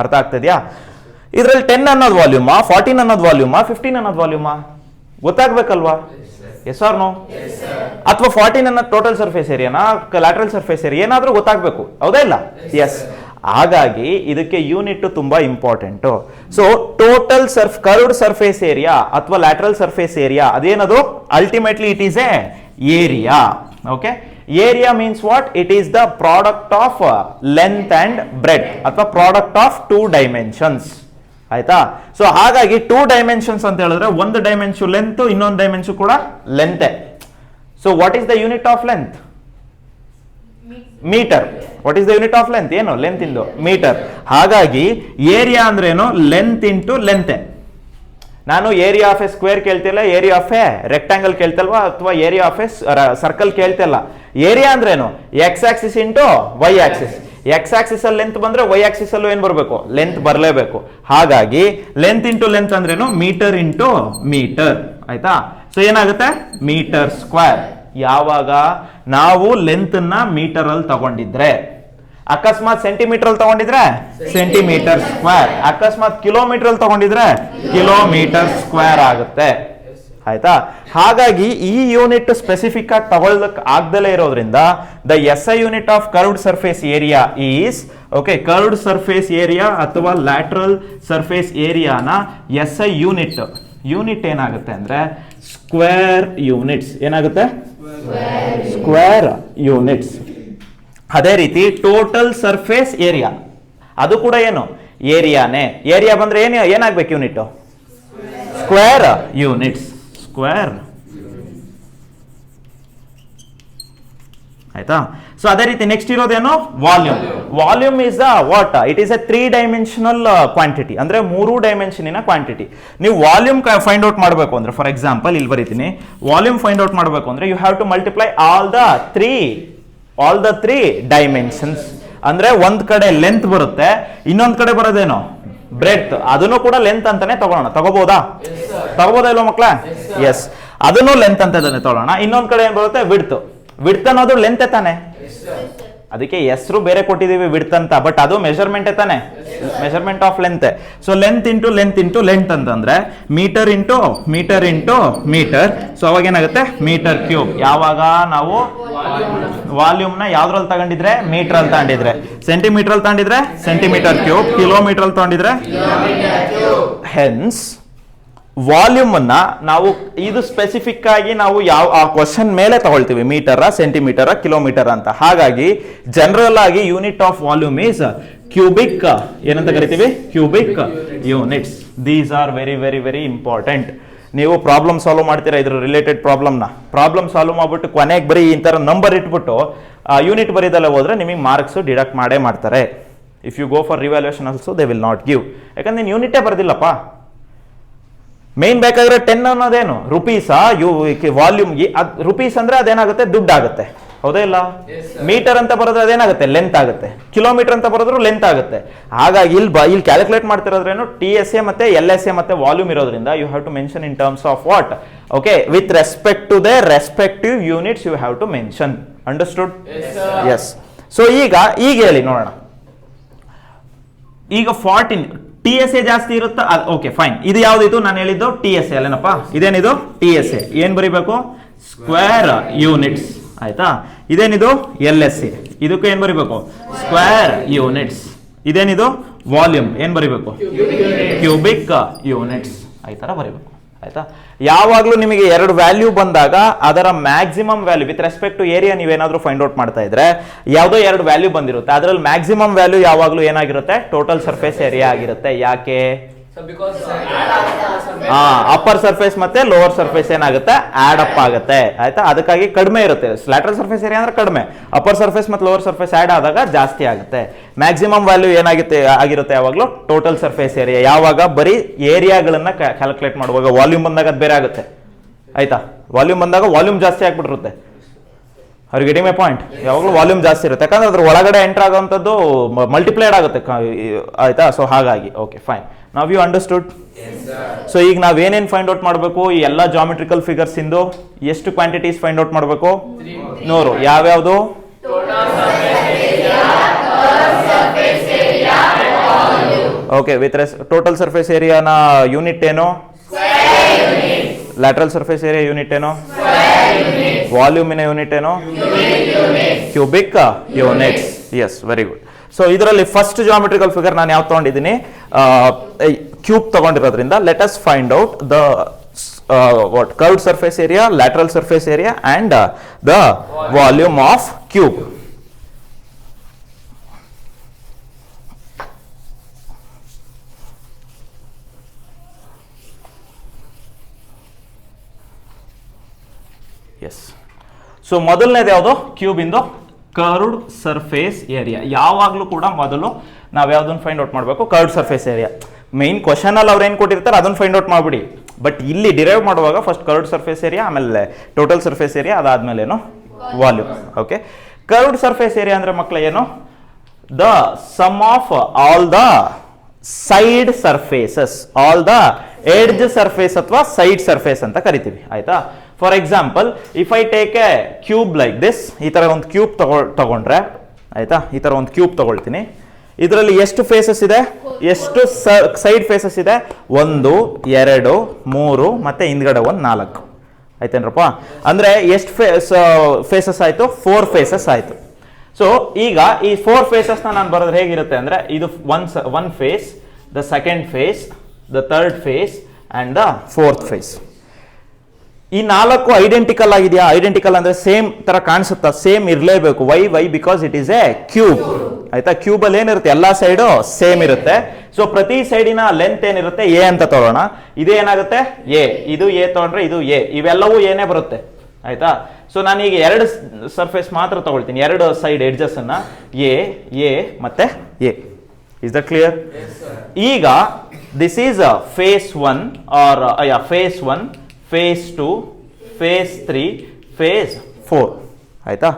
ಅರ್ಥ ಆಗ್ತದ್ಯಾ? ಇದರಲ್ಲಿ 10 ಅನ್ನೋದು ವಾಲ್ಯೂಮಾ, 14 ಅನ್ನೋದು ವಾಲ್ಯೂಮಾ, 15 ಅನ್ನೋದು ವಾಲ್ಯೂಮಾ ಗೊತ್ತಾಗ್ಬೇಕಲ್ವಾ? Yes or no? ಅಥವಾ 14 ಅನ್ನೋದು ಟೋಟಲ್ ಸರ್ಫೇಸ್ ಏರಿಯಾನಾ, ಲ್ಯಾಟರಲ್ ಸರ್ಫೇಸ್ ಏರಿಯಾ, ಏನಾದ್ರೂ ಗೊತ್ತಾಗ್ಬೇಕು. ಹೌದಾ ಇಲ್ಲ? ಎಸ್. ಹಾಗಾಗಿ ಇದಕ್ಕೆ ಯೂನಿಟ್ ತುಂಬಾ important. So total curved surface area ಅಥವಾ ಲ್ಯಾಟರಲ್ ಸರ್ಫೇಸ್ ಏರಿಯಾ ಅದೇನದು ultimately it is a area. Okay, area means what? It is the product of length and breadth ಅಥವಾ ಪ್ರಾಡಕ್ಟ್ ಆಫ್ 2 ಡೈಮೆನ್ಷನ್ಸ್. ಆಯ್ತಾ? ಸೊ ಹಾಗಾಗಿ 2 ಡೈಮೆನ್ಷನ್ಸ್ ಅಂತ ಹೇಳಿದ್ರೆ ಒಂದು ಡೈಮೆನ್ಷನ್ ಲೆಂತ್, ಇನ್ನೊಂದು ಡೈಮೆನ್ಷನ್ ಕೂಡ ಲೆಂತೆ. So what is the unit of length? Metre. What is the unit of length? ಏನು ಲೆಂತ್ ಇಂದು ಮೀಟರ್. ಹಾಗಾಗಿ ಏರಿಯಾ ಅಂದ್ರೆ ಏನು? ಲೆಂತ್ ಇಂಟು ಲೆಂತೆ. ನಾನು ಏರಿಯಾ ಆಫ್ ಎ ಸ್ಕ್ವೇರ್ ಕೇಳ್ತಿಲ್ಲ, ಏರಿಯಾ ಆಫ್ ಎ ರೆಕ್ಟಾಂಗಲ್ ಕೇಳ್ತಲ್ವಾ, ಅಥವಾ ಏರಿಯಾ ಆಫ್ ಎ ಸರ್ಕಲ್ ಕೇಳ್ತಿಲ್ಲ. ಏರಿಯಾ ಅಂದ್ರೆ ಏನು? X axis into Y axis. X axis ಅಲ್ಲಿ ಲೆಂತ್ ಬಂದ್ರೆ ವೈ ಆಕ್ಸಿಸ್ ಅಲ್ಲೂ ಏನ್ ಬರಬೇಕು? ಲೆಂತ್ ಬರಲೇಬೇಕು. ಹಾಗಾಗಿ ಲೆಂತ್ ಇಂಟು ಲೆಂತ್ ಅಂದ್ರೇನು? Metre into metre. ಆಯ್ತಾ? ಸೊ ಏನಾಗುತ್ತೆ? Metre square. ಯಾವಾಗ ನಾವು ಲೆಂತ್ ಅನ್ನ ಮೀಟರ್ ಅಲ್ಲಿ ತಗೊಂಡಿದ್ರೆ, ಅಕಸ್ಮಾತ್ ಸೆಂಟಿಮೀಟರ್ ಅಲ್ಲಿ ತಗೊಂಡಿದ್ರೆ ಸೆಂಟಿಮೀಟರ್ ಸ್ಕ್ವೇರ್, ಅಕಸ್ಮಾತ್ ಕಿಲೋಮೀಟರ್ ಅಲ್ಲಿ ತಗೊಂಡಿದ್ರೆ ಕಿಲೋಮೀಟರ್ ಸ್ಕ್ವೇರ್ ಆಗುತ್ತೆ. ಆಯ್ತಾ? ಹಾಗಾಗಿ ಈ ಯೂನಿಟ್ ಸ್ಪೆಸಿಫಿಕ್ ಆಗಿ ತಗೊಳ್ಳಕ್ ಆಗ್ದಲೇ ಇರೋದ್ರಿಂದ the SI unit of curved surface area is, okay, curved surface area ಅಥವಾ ಲ್ಯಾಟರಲ್ ಸರ್ಫೇಸ್ ಏರಿಯಾನ SI ಯೂನಿಟ್ ಏನಾಗುತ್ತೆ ಅಂದ್ರೆ ಸ್ಕ್ವೇರ್ ಯೂನಿಟ್ಸ್. ಏನಾಗುತ್ತೆ? Square units. ಅದೇ ರೀತಿ ಟೋಟಲ್ ಸರ್ಫೇಸ್ ಏರಿಯಾ ಅದು ಕೂಡ ಏನು? ಏರಿಯಾನೇ. ಏರಿಯಾ ಬಂದ್ರೆ ಏನಾಗ್ಬೇಕು? Unit square units. ಸ್ಕ್ವೇರ್. ಆಯ್ತಾ? ಸೊ ಅದೇ ರೀತಿ ನೆಕ್ಸ್ಟ್ ಇರೋದೇನು? Volume. Volume is the what? It is a 3 dimensional quantity, ಅಂದ್ರೆ 3 ಡೈಮೆನ್ಷನಿನ ಕ್ವಾಂಟಿಟಿ. ನೀವು ವಾಲ್ಯೂಮ್ ಫೈಂಡ್ ಔಟ್ ಮಾಡಬೇಕು ಅಂದ್ರೆ, ಫಾರ್ ಎಕ್ಸಾಂಪಲ್ ಇಲ್ಲಿ ಬರೀತೀನಿ, ವಾಲ್ಯೂಮ್ ಫೈಂಡ್ ಔಟ್ ಮಾಡಬೇಕು ಅಂದ್ರೆ you have to multiply all the 3 dimensions. ಅಂದ್ರೆ ಒಂದ್ ಕಡೆ ಲೆಂತ್ ಬರುತ್ತೆ, ಇನ್ನೊಂದ್ ಕಡೆ ಬರೋದೇನು? ಬ್ರೆಡ್ತ್. ಅದನ್ನು ಕೂಡ ಲೆಂತ್ ಅಂತಾನೆ ತಗೊಳ್ಳೋಣ. ತಗೋಬಹುದಾ ಇಲ್ವಾ ಮಕ್ಕಳ? ಎಸ್, ಅದನ್ನು ಲೆಂತ್ ಅಂತಾನೆ ತಗೊಳ್ಳೋಣ. ಇನ್ನೊಂದ್ ಕಡೆ ಏನ್ ಬರುತ್ತೆ? ವಿಡ್ತ್. ವಿಡ್ತ್ ಅನ್ನೋದು ಲೆಂತ್ ತಾನೆ, ಅದಕ್ಕೆ ಹೆಸರು ಬೇರೆ ಕೊಟ್ಟಿದ್ದೀವಿ ವಿಡ್ತ್ ಅಂತ, ಬಟ್ ಅದು ಮೆಜರ್ಮೆಂಟ್ ತಾನೆ, measurement of length. So length into length ಅಂತಂದ್ರೆ ಮೀಟರ್ ಇಂಟು ಮೀಟರ್. ಸೊ ಅವಾಗ ಏನಾಗುತ್ತೆ ಮೀಟರ್ ಕ್ಯೂಬ್. ಯಾವಾಗ ನಾವು ವಾಲ್ಯೂಮ್ ನ ಯಾವ್ದ್ರಲ್ಲಿ ತಗೊಂಡಿದ್ರೆ ಮೀಟರ್ ಅಲ್ಲಿ ತಗೊಂಡಿದ್ರೆ, ಸೆಂಟಿಮೀಟರ್ ಅಲ್ಲಿ ತಗೊಂಡಿದ್ರೆ ಸೆಂಟಿಮೀಟರ್ ಕ್ಯೂಬ್, ಕಿಲೋಮೀಟರ್ ಅಲ್ಲಿ ತಗೊಂಡಿದ್ರೆ ಹೆನ್ಸ್ ವಾಲ್ಯೂಮ್ ಅನ್ನ ನಾವು ಇದು ಸ್ಪೆಸಿಫಿಕ್ ಆಗಿ ನಾವು ಯಾವ ಆ ಕ್ವಶನ್ ಮೇಲೆ ತಗೊಳ್ತೀವಿ, ಮೀಟರ್ ಸೆಂಟಿಮೀಟರ್ ಕಿಲೋಮೀಟರ್ ಅಂತ. ಹಾಗಾಗಿ ಜನರಲ್ ಆಗಿ unit of volume is cubic, ಏನಂತ ಕರಿತೀವಿ cubic units. These are very very very important. ನೀವು ಪ್ರಾಬ್ಲಮ್ ಸಾಲ್ವ್ ಮಾಡ್ತೀರಾ ಇದ್ರ ರಿಲೇಟೆಡ್ ಪ್ರಾಬ್ಲಮ್ ಸಾಲ್ವ್ ಮಾಡ್ಬಿಟ್ಟು ಕೊನೆಗೆ ಬರೀ ಈ ತರ ನಂಬರ್ ಇಟ್ಬಿಟ್ಟು ಯೂನಿಟ್ ಬರೀದಲ್ಲ ಹೋದ್ರೆ ನಿಮಗೆ ಮಾರ್ಕ್ಸ್ ಡಿಡಕ್ಟ್ ಮಾಡೇ ಮಾಡ್ತಾರೆ. If you go for revaluation also they will not give, ಯಾಕಂದ್ರೆ ನೀನು ಯೂನಿಟೇ ಬರ್ದಿಲ್ಲಪ್ಪ. ಮೇನ್ ಬೇಕಾದ್ರೆ 10 ಅನ್ನೋದೇನು ರುಪೀಸಾ, ವಾಲ್ಯೂಮ್ಗೆ ರುಪೀಸ್ ಅಂದ್ರೆ ಅದೇನಾಗುತ್ತೆ ದುಡ್ಡಾಗುತ್ತೆ, ಹೌದೇ ಇಲ್ಲ? ಮೀಟರ್ ಅಂತ ಬರೋದ್ರೆ ಅದೇನಾಗುತ್ತೆ ಲೆಂತ್ ಆಗುತ್ತೆ, ಕಿಲೋಮೀಟರ್ ಅಂತ ಬರೋದ್ರು ಲೆಂತ್ ಆಗುತ್ತೆ. ಹಾಗಾಗಿ ಇಲ್ಲಿ ಕ್ಯಾಲ್ಕುಲೇಟ್ ಮಾಡ್ತಿರೋದ್ರೇನು TSA ಮತ್ತೆ LSA ಮತ್ತೆ ವಾಲ್ಯೂಮ್ ಇರೋದ್ರಿಂದ you have to mention in terms of what, okay, with respect to the respective units you have to mention. Understood? Yes. So ಈಗ ಹೇಳಿ ನೋಡೋಣ. ಈಗ 14 TSA ಜಾಸ್ತಿ ಇರುತ್ತಾ? Okay fine. ಇದು ಯಾವ್ದಿತ್ತು ನಾನು ಹೇಳಿದ್ದು? TSA ಅಲ್ಲೇನಪ್ಪ. ಇದೇನಿದು TSA. ಏನ್ ಬರೀಬೇಕು? Square units. ಆಯ್ತಾ? ಇದೇನಿದು LSA. ಇದಕ್ಕೂ ಏನ್ ಬರೀಬೇಕು? Square units. ಇದೇನಿದು ವಾಲ್ಯೂಮ್, ಏನ್ ಬರೀಬೇಕು? Cubic units. ಈ ತರ ಬರೀಬೇಕು. ಆಯ್ತಾ? ಯಾವಾಗ್ಲೂ ನಿಮಗೆ ಎರಡು ವ್ಯಾಲ್ಯೂ ಬಂದಾಗ ಅದರ maximum value with respect to area ನೀವೇನಾದ್ರೂ ಫೈಂಡ್ ಔಟ್ ಮಾಡ್ತಾ ಇದ್ರೆ ಯಾವುದೋ ಎರಡು ವ್ಯಾಲ್ಯೂ ಬಂದಿರುತ್ತೆ, ಅದರಲ್ಲಿ ಮ್ಯಾಕ್ಸಿಮಮ್ ವ್ಯಾಲ್ಯೂ ಯಾವಾಗ್ಲೂ ಏನಾಗಿರುತ್ತೆ? ಟೋಟಲ್ ಸರ್ಫೇಸ್ ಏರಿಯಾ ಆಗಿರುತ್ತೆ. ಯಾಕೆ? ಅಪ್ಪರ್ ಸರ್ಫೇಸ್ ಮತ್ತೆ ಲೋವರ್ ಸರ್ಫೇಸ್ ಏನಾಗುತ್ತೆ? ಆಡ್ ಅಪ್ ಆಗುತ್ತೆ. ಆಯ್ತಾ? ಅದಕ್ಕಾಗಿ ಕಡಿಮೆ ಇರುತ್ತೆ. ಲ್ಯಾಟರಲ್ ಸರ್ಫೇಸ್ ಏರಿಯಾ ಅಂದ್ರೆ ಕಡಿಮೆ, ಅಪ್ಪರ್ ಸರ್ಫೇಸ್ ಮತ್ತೆ ಲೋವರ್ ಸರ್ಫೇಸ್ ಆಡ್ ಆದಾಗ ಜಾಸ್ತಿ ಆಗುತ್ತೆ. ಮ್ಯಾಕ್ಸಿಮಮ್ ವ್ಯಾಲ್ಯೂ ಆಗಿರುತ್ತೆ ಯಾವಾಗಲೂ? Total surface area. ಯಾವಾಗ? ಬರೀ ಏರಿಯಾಗಳನ್ನ ಕ್ಯಾಲ್ಕುಲೇಟ್ ಮಾಡುವಾಗ. ವಾಲ್ಯೂಮ್ ಬಂದಾಗ ಅದು ಬೇರೆ ಆಗುತ್ತೆ. ಆಯ್ತಾ? ವಾಲ್ಯೂಮ್ ಬಂದಾಗ ವಾಲ್ಯೂಮ್ ಜಾಸ್ತಿ ಆಗ್ಬಿಟ್ಟಿರುತ್ತೆ. ಅವ್ರು ಗೆಟಿಂಗ್ ಮೈ ಪಾಯಿಂಟ್? ಯಾವಾಗಲೂ ವಾಲ್ಯೂಮ್ ಜಾಸ್ತಿ ಇರುತ್ತೆ, ಯಾಕಂದ್ರೆ ಅದ್ರ ಒಳಗಡೆ ಎಂಟರ್ ಆಗುವಂಥದ್ದು ಮಲ್ಟಿಪ್ಲೈಡ್ ಆಗುತ್ತೆ. ಆಯ್ತಾ? ಸೊ ಹಾಗಾಗಿ ಓಕೆ ಫೈನ್. ನಾವ್ ಯು ಅಂಡರ್ಸ್ಟುಡ್? ಸೊ ಈಗ ನಾವೇನೇನ್ ಫೈಂಡ್ ಔಟ್ ಮಾಡಬೇಕು? ಈ ಎಲ್ಲ ಜಾಮೆಟ್ರಿಕಲ್ ಫಿಗರ್ಸ್ ಇಂದು ಎಷ್ಟು ಕ್ವಾಂಟಿಟೀಸ್ ಫೈಂಡ್ ಔಟ್ ಮಾಡಬೇಕು? 100. ಯಾವ್ಯಾವುದು? ಓಕೆ, ವಿತ್ ಟೋಟಲ್ ಸರ್ಫೇಸ್ ಏರಿಯಾನ ಯೂನಿಟ್ ಏನು? ಲ್ಯಾಟರಲ್ ಸರ್ಫೇಸ್ ಏರಿಯಾ ಯೂನಿಟ್ ಏನು? ವಾಲ್ಯೂಮಿನ ಯೂನಿಟ್ ಏನು? Cubic units. Yes, very good. So ಇದರಲ್ಲಿ ಫಸ್ಟ್ ಜಾಮೆಟ್ರಿಕಲ್ ಫಿಗರ್ ನಾನು ಯಾವ್ದು ತಗೊಂಡಿದ್ದೀನಿ? ಕ್ಯೂಬ್ ತಗೊಂಡಿರೋದ್ರಿಂದ let us find out the what curved surface area, lateral surface area and the volume of cube. Yes. So ಮೊದಲನೇದು ಯಾವುದು? ಕ್ಯೂಬ್ ಇಂದು ಕರ್ವ್ಡ್ ಸರ್ಫೇಸ್ ಏರಿಯಾ. ಯಾವಾಗಲೂ ಕೂಡ ಮೊದಲು ನಾವು ಯಾವ್ದನ್ನ ಫೈಂಡ್ ಔಟ್ ಮಾಡಬೇಕು? Curved surface area. Main question ಅಲ್ಲಿ ಅವ್ರು ಏನು ಕೊಟ್ಟಿರ್ತಾರೆ ಅದನ್ನ ಫೈಂಡ್ ಔಟ್ ಮಾಡ್ಬಿಡಿ. ಬಟ್ ಇಲ್ಲಿ ಡಿರೈವ್ ಮಾಡುವಾಗ ಫಸ್ಟ್ ಕರ್ವ್ಡ್ ಸರ್ಫೇಸ್ ಏರಿಯಾ, ಆಮೇಲೆ ಟೋಟಲ್ ಸರ್ಫೇಸ್ ಏರಿಯಾ, ಅದಾದ್ಮೇಲೆ ಏನು? Volume. Okay, curved surface area ಅಂದ್ರೆ ಮಕ್ಕಳ ಏನು? The sum of all the side surfaces, all the edge surface ಅಥವಾ ಸೈಡ್ ಸರ್ಫೇಸ್ ಅಂತ ಕರಿತೀವಿ. ಆಯ್ತಾ? For example, if I take A cube like this, ಈ ತರ ಒಂದು ಕ್ಯೂಬ್ ತಗೊಂಡ್ರೆ, ಆಯ್ತಾ, ಈ ತರ ಒಂದು ಕ್ಯೂಬ್ ತಗೊಳ್ತೀನಿ. ಇದರಲ್ಲಿ ಎಷ್ಟು ಫೇಸಸ್ ಇದೆ? ಎಷ್ಟು ಸೈಡ್ ಫೇಸಸ್ ಇದೆ? 1, 2, 3 ಮತ್ತೆ ಹಿಂದ್ಗಡೆ ಒಂದು 4. ಆಯ್ತೇನ್ರಪ್ಪ? ಅಂದ್ರೆ ಎಷ್ಟು ಫೇಸಸ್ ಆಯ್ತು? 4 ಫೇಸಸ್ ಆಯ್ತು. ಸೊ ಈಗ ಈ 4 ಫೇಸಸ್ ನಾನು ಬರೋದು ಹೇಗಿರುತ್ತೆ ಅಂದ್ರೆ, ಇದು one face, the second face, the third face and the fourth face. ಈ 4 ಐಡೆಂಟಿಕಲ್ ಆಗಿದೆಯಾ? ಐಡೆಂಟಿಕಲ್ ಅಂದ್ರೆ ಸೇಮ್ ತರ ಕಾಣಿಸುತ್ತಾ? ಸೇಮ್ ಇರಲೇಬೇಕು. Why because it is A cube. ಆಯ್ತಾ? ಕ್ಯೂಬ್ ಅಲ್ಲಿ ಏನಿರುತ್ತೆ? ಎಲ್ಲಾ ಸೈಡು ಸೇಮ್ ಇರುತ್ತೆ. ಸೊ ಪ್ರತಿ ಸೈಡಿನ ಲೆಂತ್ ಏನಿರುತ್ತೆ? ಎ ಅಂತ ತಗೊಳ್ಳೋಣ. ಇದು ಏನಾಗುತ್ತೆ? ಎ. ಇದು ಎ ತಗೊಂಡ್ರೆ ಇದು ಎ. ಇವೆಲ್ಲವೂ ಏನೇ ಬರುತ್ತೆ. ಆಯ್ತಾ? ಸೊ ನಾನು ಈಗ 2 ಸರ್ಫೇಸ್ ಮಾತ್ರ ತಗೊಳ್ತೀನಿ, 2 ಸೈಡ್ ಎಡ್ಜಸ್ ಅನ್ನ, ಎ ಮತ್ತೆ ಎ. Is that clear? ಈಗ this is face 1 or face 1, face 2, face 3, face 4. ಆಯ್ತಾ?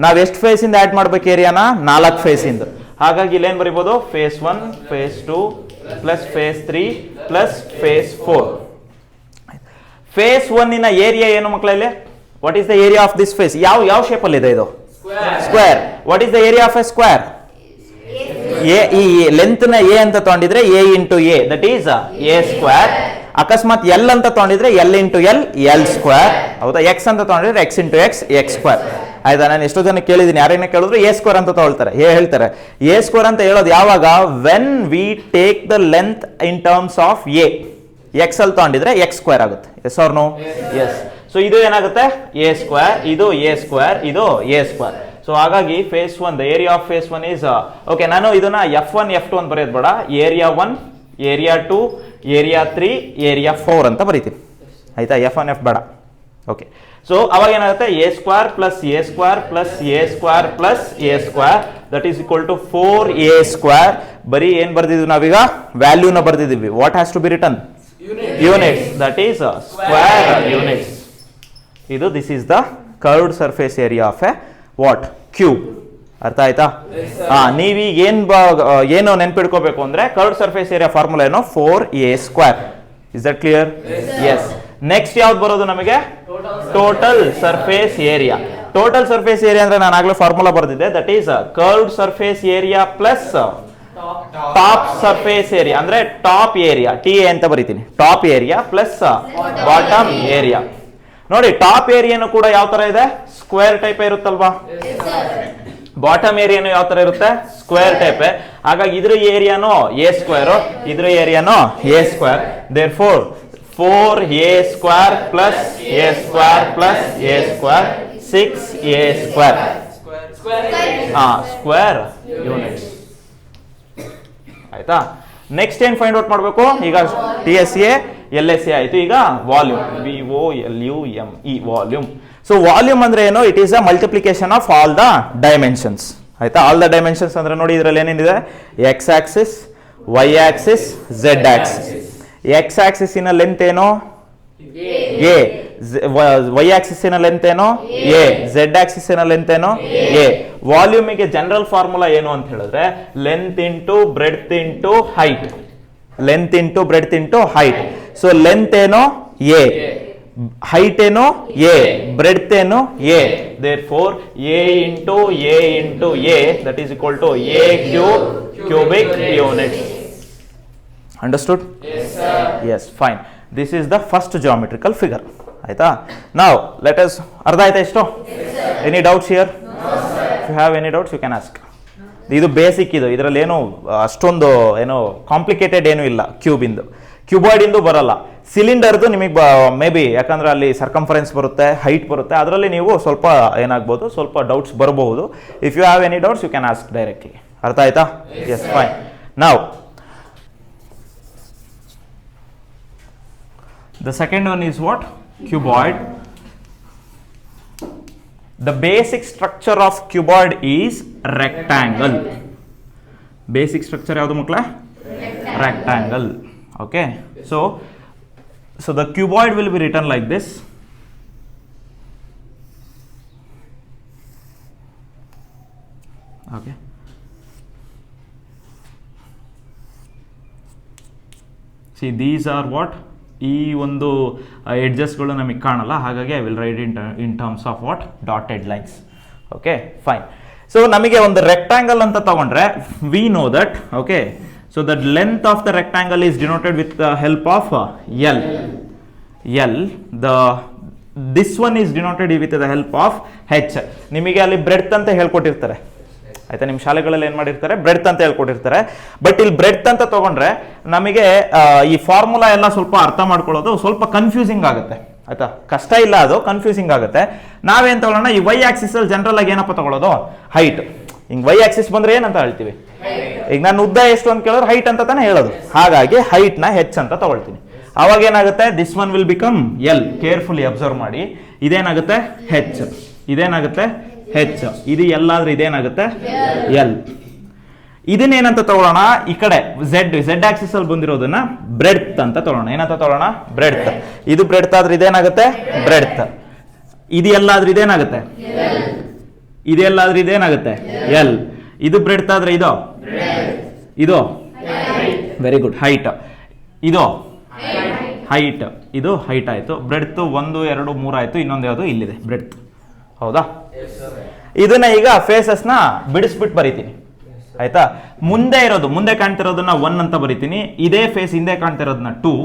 ನಾವ್ ಎಷ್ಟು ಫೇಸ್ ಇಂದ ಆಡ್ ಮಾಡ್ಬೇಕು ಏರಿಯಾನ? 4 ಫೇಸ್ ಇಂದ. ಹಾಗಾಗಿ ಇಲ್ಲೇನ್ ಬರೀಬಹುದು? Face 1, face 2 plus face 3 plus face 4. Face 1 ಇನ ಏರಿಯಾ ಏನು ಮಕ್ಕಳ? ಇಲ್ಲಿ what is the area of this face? ಯಾವ ಶೇಪ್ ಅಲ್ಲಿ ಇದೆ ಇದು? Square. What is the area of a square? ಈ ಲೆಂತ್ ನ ಎ ಅಂತ ತಗೊಂಡಿದ್ರೆ a into a, that is a square. ಅಕಸ್ಮಾತ್ ಎಲ್ ಅಂತ ತಗೊಂಡಿದ್ರೆ L into L, L square. ಹೌದಾ? ಎಕ್ಸ್ ಅಂತ ತಗೊಂಡಿದ್ರೆ X into X, X square. ಆಯ್ತಾ? ನಾನು ಎಷ್ಟೋ ಜನ ಕೇಳಿದ್ದೀನಿ, ಯಾರನ್ನ ಕೇಳಿದ್ರು ಎ ಸ್ಕ್ವೇರ್ ಅಂತ ತಗೊಳ್ತಾರೆ, ಹೇಳ್ತಾರೆ. ಎ ಸ್ಕ್ವೇರ್ ಅಂತ ಹೇಳೋದು ಯಾವಾಗ? When we take the length in terms of a. X ಅಲ್ಲಿ ತಗೊಂಡಿದ್ರೆ ಎಕ್ಸ್ ಸ್ಕ್ವೇರ್ ಆಗುತ್ತೆ. Yes or no? Yes. So ಇದು ಏನಾಗುತ್ತೆ? A square. ಇದು ಎ ಸ್ಕ್ವೇರ್, ಇದು ಎ ಸ್ಕ್ವೇರ್. ಸೊ ಹಾಗಾಗಿ face 1, the area of face 1 is okay. ನಾನು ಇದನ್ನ F1 F2 ಅಂತ ಬರೆಯೋದು ಬೇಡ, ಏರಿಯಾ 1, ಏರಿಯಾ 2, ಏರಿಯಾ 3, ಏರಿಯಾ 4 ಅಂತ ಬರೀತೀನಿ. ಆಯ್ತಾ? F1 F ಬೇಡ. ಓಕೆ. ಸೊ ಅವಾಗ ಏನಾಗುತ್ತೆ? A square plus a square plus a square plus a square that is equal to 4a square. ಬರೀ ಏನ್ ಬರ್ದಿದ್ವಿ ನಾವೀಗ? ವ್ಯಾಲ್ಯೂನ ಬರ್ದಿದ್ದೀವಿ. What has to be written? Units. That is square units. ಇದು this is the curved surface area of a what? Cube. ಅರ್ಥ ಆಯ್ತಾ? ನೀವೀಗ ಏನು ನೆನ್ಪಿಡ್ಕೋಬೇಕು ಅಂದ್ರೆ ಕರ್ವ್ಡ್ ಸರ್ಫೇಸ್ ಏರಿಯಾ ಫಾರ್ಮುಲಾ ಏನು? 4a square. Is that clear? Yes. Next ಯಾವ್ದು ಬರೋದು ನಮಗೆ? Total surface area. Total surface area ಅಂದ್ರೆ ನಾನು ಆಗ್ಲೇ ಫಾರ್ಮುಲಾ ಬರ್ದಿದ್ದೆ, that is curved surface area plus top surface area. ಅಂದ್ರೆ ಟಾಪ್ ಏರಿಯಾ, ಟಿ ಎ ಅಂತ ಬರೀತೀನಿ. Top area plus bottom area. ನೋಡಿ, ಟಾಪ್ ಏರಿಯಾನು ಕೂಡ ಯಾವ ತರ ಇದೆ? ಸ್ಕ್ವೇರ್ ಟೈಪ್ ಇರುತ್ತಲ್ವಾ? ಬಾಟಮ್ ಏರಿಯಾನು ಯಾವ ತರ ಇರುತ್ತೆ? Square type. ಹಾಗಾಗಿ ಇದ್ರ ಏರಿಯಾನು ಎ ಸ್ಕ್ವೇರ್, ಇದ್ರ ಏರಿಯಾನು a square. Therefore 4a square plus a square plus a square 6a square. Square units. ಆಯ್ತಾ? ನೆಕ್ಸ್ಟ್ ಏನ್ ಫೈಂಡ್ ಔಟ್ ಮಾಡಬೇಕು? ಈಗ TSA LSA ಆಯ್ತು. ಈಗ volume, VOLUME, volume. So volume ಅಂದ್ರೆ ಏನು? It is a multiplication of all the dimensions. ಆಯ್ತಾ? ಆಲ್ ದ ಡೈಮೆನ್ಷನ್ಸ್ ಅಂದ್ರೆ ನೋಡಿ, ಇದರಲ್ಲಿ ಏನೇನಿದೆ? X axis, Y axis, Z axis. X ಆಕ್ಸಿಸಿನ ಲೆಂತ್ ಏನು? ಎ. ವೈ ಆಕ್ಸಿಸಿನ ಲೆಂತ್ ಏನು? ಎ. ಝೆಡ್ ಆಕ್ಸಿಸಿನ ಲೆಂತ್ ಏನು? ಎ. ವಾಲ್ಯೂಮಿಗೆ ಜನರಲ್ ಫಾರ್ಮುಲಾ ಏನು ಅಂತ ಹೇಳಿದ್ರೆ length into breadth into height. Length into breadth into height. So length ಏನು? ಎ. ಹೈಟ್ ಏನು? ಎ. ಬ್ರೆಡ್ತ್ ಏನು? A. Therefore a into a into a that is equal to a cube cubic units. Understood? Yes, sir. Yes, fine. This is the first geometrical figure. ಆಯ್ತಾ? Now let us ಅರ್ಧ ಆಯ್ತಾ ಇಷ್ಟು? Yes, sir. Any doubts here? No, sir. If you have any doubts you can ask. ಇದು ಬೇಸಿಕ್. ಇದರಲ್ಲಿ ಏನು ಅಷ್ಟೊಂದು ಏನು ಕಾಂಪ್ಲಿಕೇಟೆಡ್ ಏನು ಇಲ್ಲ. ಕ್ಯೂಬ್ ಇಂದು, ಕ್ಯೂಬಾಯ್ಡ್ ಇಂದು ಬರಲ್ಲ. ಸಿಲಿಂಡರ್ದು ನಿಮಗೆ ಮೇ ಬಿ, ಯಾಕಂದ್ರೆ ಅಲ್ಲಿ ಸರ್ಕಂಫರೆನ್ಸ್ ಬರುತ್ತೆ, ಹೈಟ್ ಬರುತ್ತೆ, ಅದರಲ್ಲಿ ನೀವು ಸ್ವಲ್ಪ ಏನಾಗ್ಬೋದು, ಸ್ವಲ್ಪ ಡೌಟ್ಸ್ ಬರಬಹುದು. If you have any doubts you can ask directly. ಅರ್ಥ ಆಯ್ತಾ? Yes, fine. Now the second one is what? Cuboid. The basic structure of cuboid is rectangle. Basic structure ಯಾವುದು ಮಕ್ಕಳ? Rectangle. Okay. So the cuboid will be written like this. Okay. See, these are what? ಈ ಒಂದು ಎಡ್ಜಸ್ಗಳು ನಮಗೆ ಕಾಣಲ್ಲ, ಹಾಗಾಗಿ I will write in terms of what? Dotted lines. Okay, fine. So ನಮಗೆ ಒಂದು ರೆಕ್ಟಾಂಗಲ್ ಅಂತ ತಗೊಂಡ್ರೆ we know that. Okay, so that length of the rectangle is denoted with the help of L. This one is denoted with the help of H. ನಿಮಗೆ ಅಲ್ಲಿ ಬ್ರೆಡ್ತ್ ಅಂತ ಹೇಳ್ಕೊಟ್ಟಿರ್ತಾರೆ. ಆಯ್ತಾ? ನಿಮ್ಮ ಶಾಲೆಗಳಲ್ಲಿ ಏನು ಮಾಡಿರ್ತಾರೆ? ಬ್ರೆಡ್ತ್ ಅಂತ ಹೇಳ್ಕೊಟ್ಟಿರ್ತಾರೆ. ಬಟ್ ಇಲ್ಲಿ ಬ್ರೆಡ್ತ್ ಅಂತ ತಗೊಂಡ್ರೆ ನಮಗೆ ಈ ಫಾರ್ಮುಲಾ ಎಲ್ಲ ಸ್ವಲ್ಪ ಅರ್ಥ ಮಾಡ್ಕೊಳ್ಳೋದು ಸ್ವಲ್ಪ ಕನ್ಫ್ಯೂಸಿಂಗ್ ಆಗುತ್ತೆ. ಆಯ್ತಾ? ಕಷ್ಟ ಇಲ್ಲ, ಅದು ಕನ್ಫ್ಯೂಸಿಂಗ್ ಆಗುತ್ತೆ. ನಾವೇನ್ ತಗೊಳ್ಳೋಣ? ಈ ವೈ ಆಕ್ಸಿಸ್ ಅಲ್ಲಿ ಜನರಲ್ ಆಗಿ ಏನಪ್ಪ ತಗೊಳ್ಳೋದು? ಹೈಟ್. ಹಿಂಗ್ ವೈ ಆಕ್ಸಿಸ್ ಬಂದ್ರೆ ಏನಂತ ಹೇಳ್ತೀವಿ? ಈಗ ನಾನು ಉದ್ದ ಎಷ್ಟು ಅಂತ ಕೇಳಿದ್ರೆ ಹೈಟ್ ಅಂತ ತಾನೇ ಹೇಳೋದು. ಹಾಗಾಗಿ ಹೈಟ್ ನ ಹೆಚ್ ಅಂತ ತಗೊಳ್ತೀನಿ. ಅವಾಗ ಏನಾಗುತ್ತೆ? This one will become L. Carefully observe ಮಾಡಿ. ಇದೇನಾಗುತ್ತೆ? ಹೆಚ್. ಇದೇನಾಗುತ್ತೆ? ಹೆಚ್. ಇದು ಎಲ್ಲಾದ್ರೂ ಇದೇನಾಗುತ್ತೆ? ಎಲ್. ಇದನ್ನೇನಂತ ತಗೊಳ್ಳೋಣ? ಈ ಕಡೆ ಝೆಡ್ ಆಕ್ಸಿಸ್ ಅಲ್ಲಿ ಬಂದಿರೋದನ್ನ ಬ್ರೆಡ್ತ್ ಅಂತ ತಗೊಳ್ಳೋಣ. ಏನಂತ ತಗೊಳ್ಳೋಣ? ಬ್ರೆಡ್ತ್. ಇದು ಬ್ರೆಡ್ತ್ ಆದ್ರೆ ಇದೇನಾಗುತ್ತೆ? ಬ್ರೆಡ್ತ್. ಇದು ಎಲ್ಲಾದ್ರೂ ಇದೇನಾಗುತ್ತೆ? ಇದೆಲ್ಲಾದ್ರೂ ಇದೇನಾಗುತ್ತೆ? ಎಲ್. ಇದು ಬ್ರೆಡ್ತ್ ಆದ್ರೆ ಇದು ವೆರಿ ಗುಡ್, ಹೈಟ್. ಇದು ಹೈಟ್, ಇದು ಹೈಟ್ ಆಯಿತು. ಬ್ರೆಡ್ತ್ 1 2 3 ಆಯಿತು. ಇನ್ನೊಂದು ಯಾವುದು ಇಲ್ಲಿದೆ ಬ್ರೆಡ್ತ್. ಹೌದಾ? ಇದನ್ನ ಈಗ ಫೇಸಸ್ನ ಬಿಡಿಸ್ಬಿಟ್ಟು ಬರಿತೀನಿ. ಆಯ್ತಾ? ಮುಂದೆ ಕಾಣ್ತಿರೋದನ್ನ 1 ಅಂತ ಬರಿತೀನಿ. ಇದೇ ಫೇಸ್ ಹಿಂದೆ ಕಾಣ್ತಿರೋದನ್ನ 2.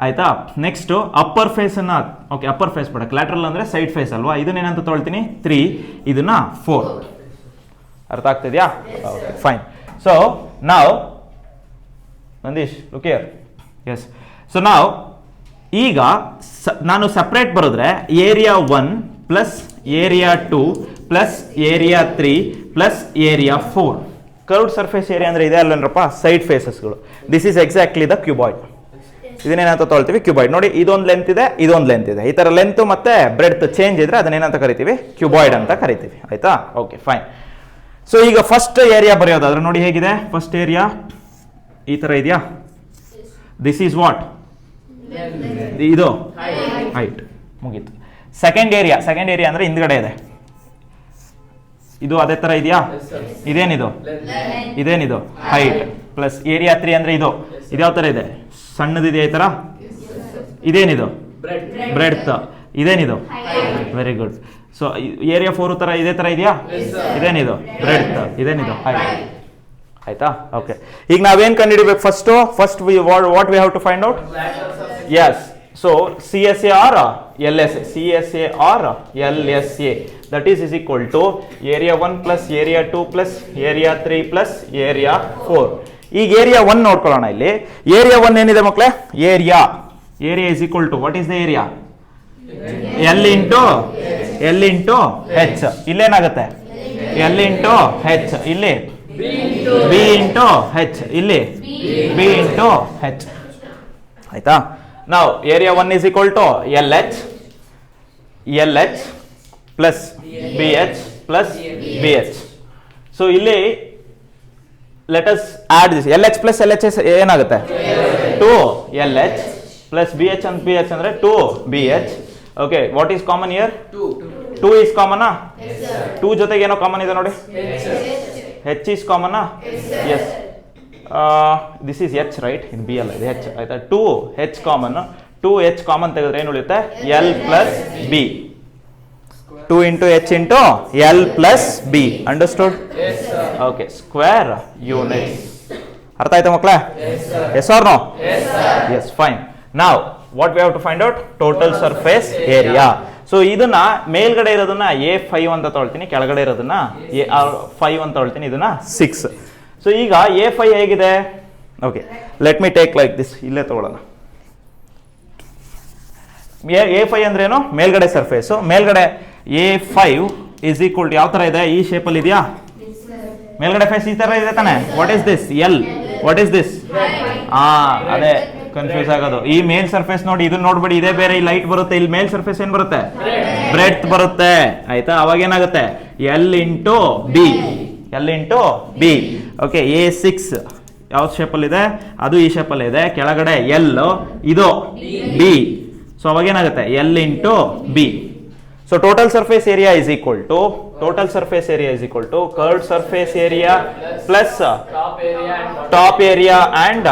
ಆಯ್ತಾ? ನೆಕ್ಸ್ಟ್ ಅಪ್ಪರ್ ಫೇಸ್ ಅನ್ನ, ಓಕೆ ಅಪ್ಪರ್ ಫೇಸ್ ಬೇಡ, ಲ್ಯಾಟ್ರಲ್ ಅಂದ್ರೆ ಸೈಡ್ ಫೇಸ್ ಅಲ್ವಾ, ಇದನ್ನೇನಂತ ತೊಳ್ತೀನಿ 3, ಇದನ್ನ 4. ಅರ್ಥ ಆಗ್ತಿದ್ಯಾ? Okay fine. ಸೊ ನಾವ್ Nandish look here. Yes. So ನಾವ್ ಈಗ ನಾನು ಸಪ್ರೇಟ್ ಬರೋದ್ರೆ area 1 plus area 2 plus area 3 plus area 4. Curved surface area ಅಂದ್ರೆ ಇದೆ ಅಲ್ವೇನ್ರಪ್ಪ, ಸೈಡ್ ಫೇಸಸ್ಗಳು. This is exactly the cuboid. ಇದನ್ನೇನಂತ ತೊಳ್ತೀವಿ ಕ್ಯೂಬಾಯ್ಡ್. ನೋಡಿ ಇದೊಂದು ಲೆಂತ್ ಇದೆ, ಇದೊಂದು ಲೆಂತ್ ಇದೆ. ಈ ತರ ಲೆಂತ್ ಮತ್ತೆ ಬ್ರೆಡ್ತ್ ಚೇಂಜ್ ಇದ್ರೆ ಅದನ್ನೇನಂತ ಕರಿತೀವಿ, ಕ್ಯೂಬಾಯ್ಡ್ ಅಂತ ಕರಿತೀವಿ. ಆಯ್ತಾ? Okay fine. ಸೊ ಈಗ ಫಸ್ಟ್ ಏರಿಯಾ ಬರೆಯೋದಾದ್ರೆ ನೋಡಿ ಹೇಗಿದೆ. ಫಸ್ಟ್ ಏರಿಯಾ ಈ ತರ ಇದೆಯಾ? This is what? ಇದು ಹೈಟ್. ಮುಗೀತು. ಸೆಕೆಂಡ್ ಏರಿಯಾ ಅಂದ್ರೆ ಹಿಂದ್ಗಡೆ ಇದೆ. ಇದು ಅದೇ ತರ ಇದೆಯಾ? ಇದೇನಿದು ಹೈಟ್ ಪ್ಲಸ್ ಏರಿಯಾ 3 ಅಂದ್ರೆ ಇದು ಯಾವ ತರ ಇದೆ? ಸಣ್ಣದಿದೆಯಾ ಈ ತರ? ಇದೇನಿದು ಬ್ರೆಡ್ತ್. ಇದೇನಿದು? Very good. ಸೊ ಏರಿಯಾ 4 ತರ ಇದೇ ತರ ಇದೆಯಾ? ಇದೇನಿದು ಬ್ರೆಡ್ತ್, ಇದೇನಿದು ಹೈಟ್. ಆಯ್ತಾ? ಓಕೆ. ಈಗ ನಾವೇನ್ ಕಂಡುಹಿಡಿಬೇಕು? First what we have to find out? Yes. So CSA or LSA, CSA or LSA, that is equal to area 1 plus area 2 plus area 3 plus area 4. ಈಗ ಏರಿಯಾ 1 ನೋಡ್ಕೊಳ್ಳೋಣ. ಇಲ್ಲಿ ಏರಿಯಾ 1 ಏನಿದೆ ಮಕ್ಕಳೇ? Area is equal to what is the area? L into H. ಇಲ್ಲೇನಾಗುತ್ತೆ? L into H. ಇಲ್ಲಿ B into H. ಇಲ್ಲಿ B into H. ಆಯ್ತಾ? Now area 1 is equal to LH plus BH plus BH. So ಇಲ್ಲಿ let us add this. LH plus LHS ಏನಾಗುತ್ತೆ? 2LH plus BH and BH ಅಂದ್ರೆ 2BH. Okay, what is common here? 2 is common ಆ? 2 ಜೊತೆಗೆ ಏನೋ ಕಾಮನ್ ಇದೆ ನೋಡಿ. H is common ಆ? Yes. This is H, right? In B ಅಲ್ಲ, ಇದು H. ಆಯ್ತಾ? 2H common. 2H ಕಾಮನ್ ತೆಗೆದ್ರೆ ಏನು ಉಳಿಯುತ್ತೆ? L plus B. 2 into H into L plus B. Understood? Yes sir. Okay. Square units. ಅರ್ಥ ಆಯ್ತಾ ಮಕ್ಕಳೇ? Yes or no? Yes sir. Yes, fine. Now what we have to find out? Total surface area. So ಇದನ್ನ ಮೇಲ್ಗಡೆ ಇರೋದನ್ನ A5 ಅಂತ ತೊಳ್ತೀನಿ, ಕೆಳಗಡೆ ಇರೋದನ್ನ A5 ಅಂತ ತೊಳ್ತೀನಿ, ಇದನ್ನ 6. ಸೊ ಈಗ A5 ಹೇಗಿದೆ? Okay, let me take like this. ಇಲ್ಲೇ ತಗೊಳ್ಳೋಣ. A5 ಅಂದ್ರೇನು? ಮೇಲ್ಗಡೆ ಸರ್ಫೇಸ್. ಮೇಲ್ಗಡೆ A5 is equal to ಯಾವ ತರ ಇದೆ? ಈ ಶೇಪ್ ಅಲ್ಲಿ ಇದೆಯಾ? ಮೇಲ್ಗಡೆ ಫೇಸ್ ಈ ತರ ಇದೆ ತಾನೆ? What is this? L. What is this? ಅದೇ ಕನ್ಫ್ಯೂಸ್ ಆಗೋದು. ಈ ಮೇಲ್ ಸರ್ಫೇಸ್ ನೋಡಿ, ಇದನ್ನ ನೋಡ್ಬೇಡಿ, ಇದೇ ಬೇರೆ. ಈ ಲೈಟ್ ಬರುತ್ತೆ, ಇಲ್ಲಿ ಮೇಲ್ ಸರ್ಫೇಸ್ ಏನ್ ಬರುತ್ತೆ? ಬ್ರೆಡ್ತ್ ಬರುತ್ತೆ. ಆಯ್ತಾ? ಅವಾಗ ಏನಾಗುತ್ತೆ? L into B. Okay, A6 ಯಾವ ಶೇಪಲ್ಲಿ ಇದೆ? ಅದು ಈ ಶೇಪಲ್ಲಿ ಇದೆ. ಕೆಳಗಡೆ L, ಇದು B. ಸೊ ಅವಾಗ ಏನಾಗುತ್ತೆ? L into B. So total surface area is equal to curved surface area plus top area and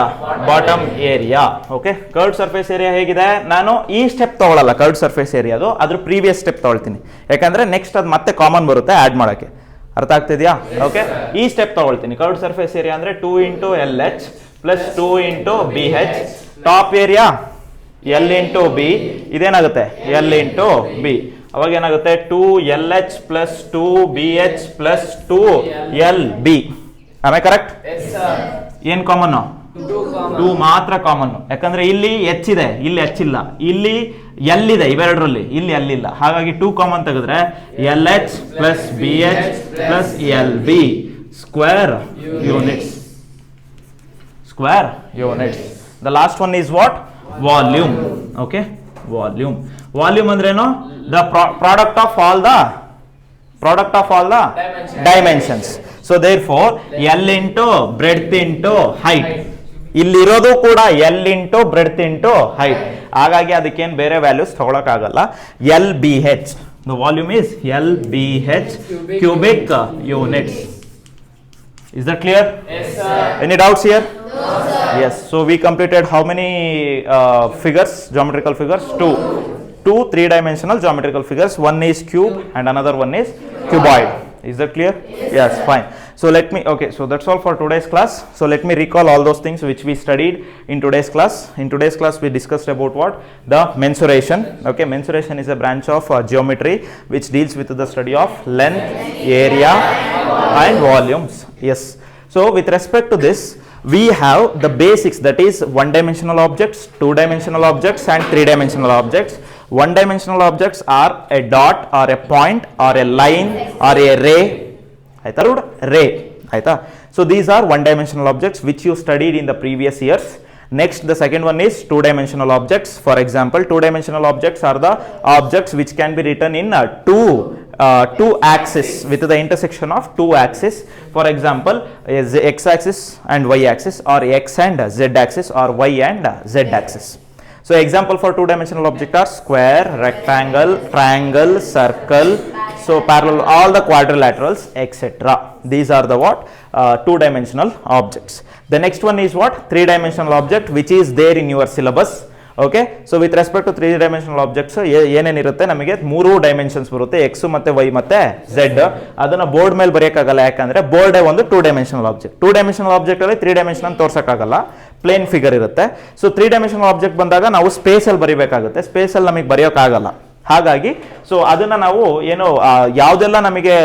bottom area. Okay, curved surface area ಹೇಗಿದೆ? ನಾನು ಈ ಸ್ಟೆಪ್ ತಗೊಳ್ಳಲ್ಲ ಕರ್ವ್ಡ್ ಸರ್ಫೇಸ್ ಏರಿಯಾದು, ಅದ್ರ ಪ್ರೀವಿಯಸ್ ಸ್ಟೆಪ್ ತಗೊಳ್ತೀನಿ. ಯಾಕಂದ್ರೆ ನೆಕ್ಸ್ಟ್ ಅದು ಮತ್ತೆ ಕಾಮನ್ ಬರುತ್ತೆ ಆಡ್ ಮಾಡಕ್ಕೆ. ಅರ್ಥ ಆಗ್ತಿದ್ಯಾ? ಓಕೆ, ಈ ಸ್ಟೆಪ್ ತಗೊಳ್ತೀನಿ. ಕರ್ವ್ಡ್ ಸರ್ಫೇಸ್ ಏರಿಯಾ ಅಂದ್ರೆ 2 into LH plus 2 into BH. Top area L into B. ಇದೇನಾಗುತ್ತೆ? L into B. ಅವಾಗ ಏನಾಗುತ್ತೆ? 2LH plus 2BH plus 2LB. ಆಮೇಲೆ ಕರೆಕ್ಟ್? ಏನ್ ಕಾಮನ್? 2 ಮಾತ್ರ ಕಾಮನ್. ಯಾಕಂದ್ರೆ ಇಲ್ಲಿ H ಇದೆ, ಇಲ್ಲಿ H ಇಲ್ಲ. ಇಲ್ಲಿ L ಇದೆ ಇವೆರಡರಲ್ಲಿ, ಇಲ್ಲಿ L ಇಲ್ಲ. ಹಾಗಾಗಿ 2 ಕಾಮನ್ ತೆಗೆದ್ರೆ LH plus BH plus LB. Square units. The last one is what? Volume. Okay, volume ಅಂದ್ರೇನು? The product of all the dimensions. So therefore L into breadth into height. ಇಲ್ಲಿರೋದು ಕೂಡ L into breadth into height. ಹಾಗಾಗಿ ಅದಕ್ಕೇನು ಬೇರೆ values ತಗೊಳಕ್ಕಾಗಲ್ಲ. LBH. The volume is LBH cubic units. Is that clear? Yes sir. Any doubts here? No sir. Yes, so we completed how many figures, geometrical figures? Two three-dimensional geometrical figures. One is cube and another one is cuboid. Is that clear? Yes, fine. So okay, so that's all for today's class. So let me recall all those things which we studied in today's class. In today's class we discussed about what? The mensuration. Okay, mensuration is a branch of geometry which deals with the study of length, area and volumes. Yes. So with respect to this, we have the basics, that is one-dimensional objects, two-dimensional objects and three-dimensional objects. One-dimensional objects are a dot or a point or a line or a ray. Ray. So these are one-dimensional objects which you studied in the previous years. Next, the second one is two-dimensional objects. For example, two-dimensional objects are the objects which can be written in two axis, with the intersection of two axes. For example, is x-axis and y-axis, or x and z-axis, or y and z-axis. So example for two-dimensional object are square, rectangle, triangle, circle, so parallel, all the quadrilaterals, etc. These are the what? Two-dimensional objects. The next one is what? Three-dimensional object, which is there in your syllabus. Okay, so with respect to three dimensional objects ಏನೇನಿರುತ್ತೆ, ನಮಗೆ 3 ಡೈಮೆನ್ಷನ್ಸ್ ಬರುತ್ತೆ, ಎಕ್ಸ್ ಮತ್ತೆ ವೈ ಮತ್ತೆ ಝೆಡ್. ಅದನ್ನ ಬೋರ್ಡ್ ಮೇಲೆ ಬರೆಯೋಕ್ಕಾಗಲ್ಲ, ಯಾಕಂದ್ರೆ ಬೋರ್ಡ್ ಒಂದು 2 ಡೈಮೆನ್ಷನಲ್ ಆಬ್ಜೆಕ್ಟ್. 2 ಡೈಮೆನ್ಷನಲ್ ಆಬ್ಜೆಕ್ಟ್ ಅಲ್ಲಿ 3 ಡೈಮೆನ್ಷನ್ ಅಂತ ತೋರ್ಸಕ್ಕಾಗಲ್ಲ, ಪ್ಲೇನ್ ಫಿಗರ್ ಇರುತ್ತೆ. ಸೊ 3 ಡೈಮೆನ್ಷನಲ್ ಆಬ್ಜೆಕ್ಟ್ ಬಂದಾಗ ನಾವು ಸ್ಪೇಸ್ ಅಲ್ಲಿ ಬರೀಬೇಕಾಗುತ್ತೆ, ಸ್ಪೇಸ್ ಅಲ್ಲಿ ನಮಗೆ ಬರೆಯೋಕ್ಕಾಗಲ್ಲ. ಹಾಗಾಗಿ ಸೊ ಅದನ್ನ ನಾವು ಏನು ಯಾವುದೆಲ್ಲ ನಮಗೆ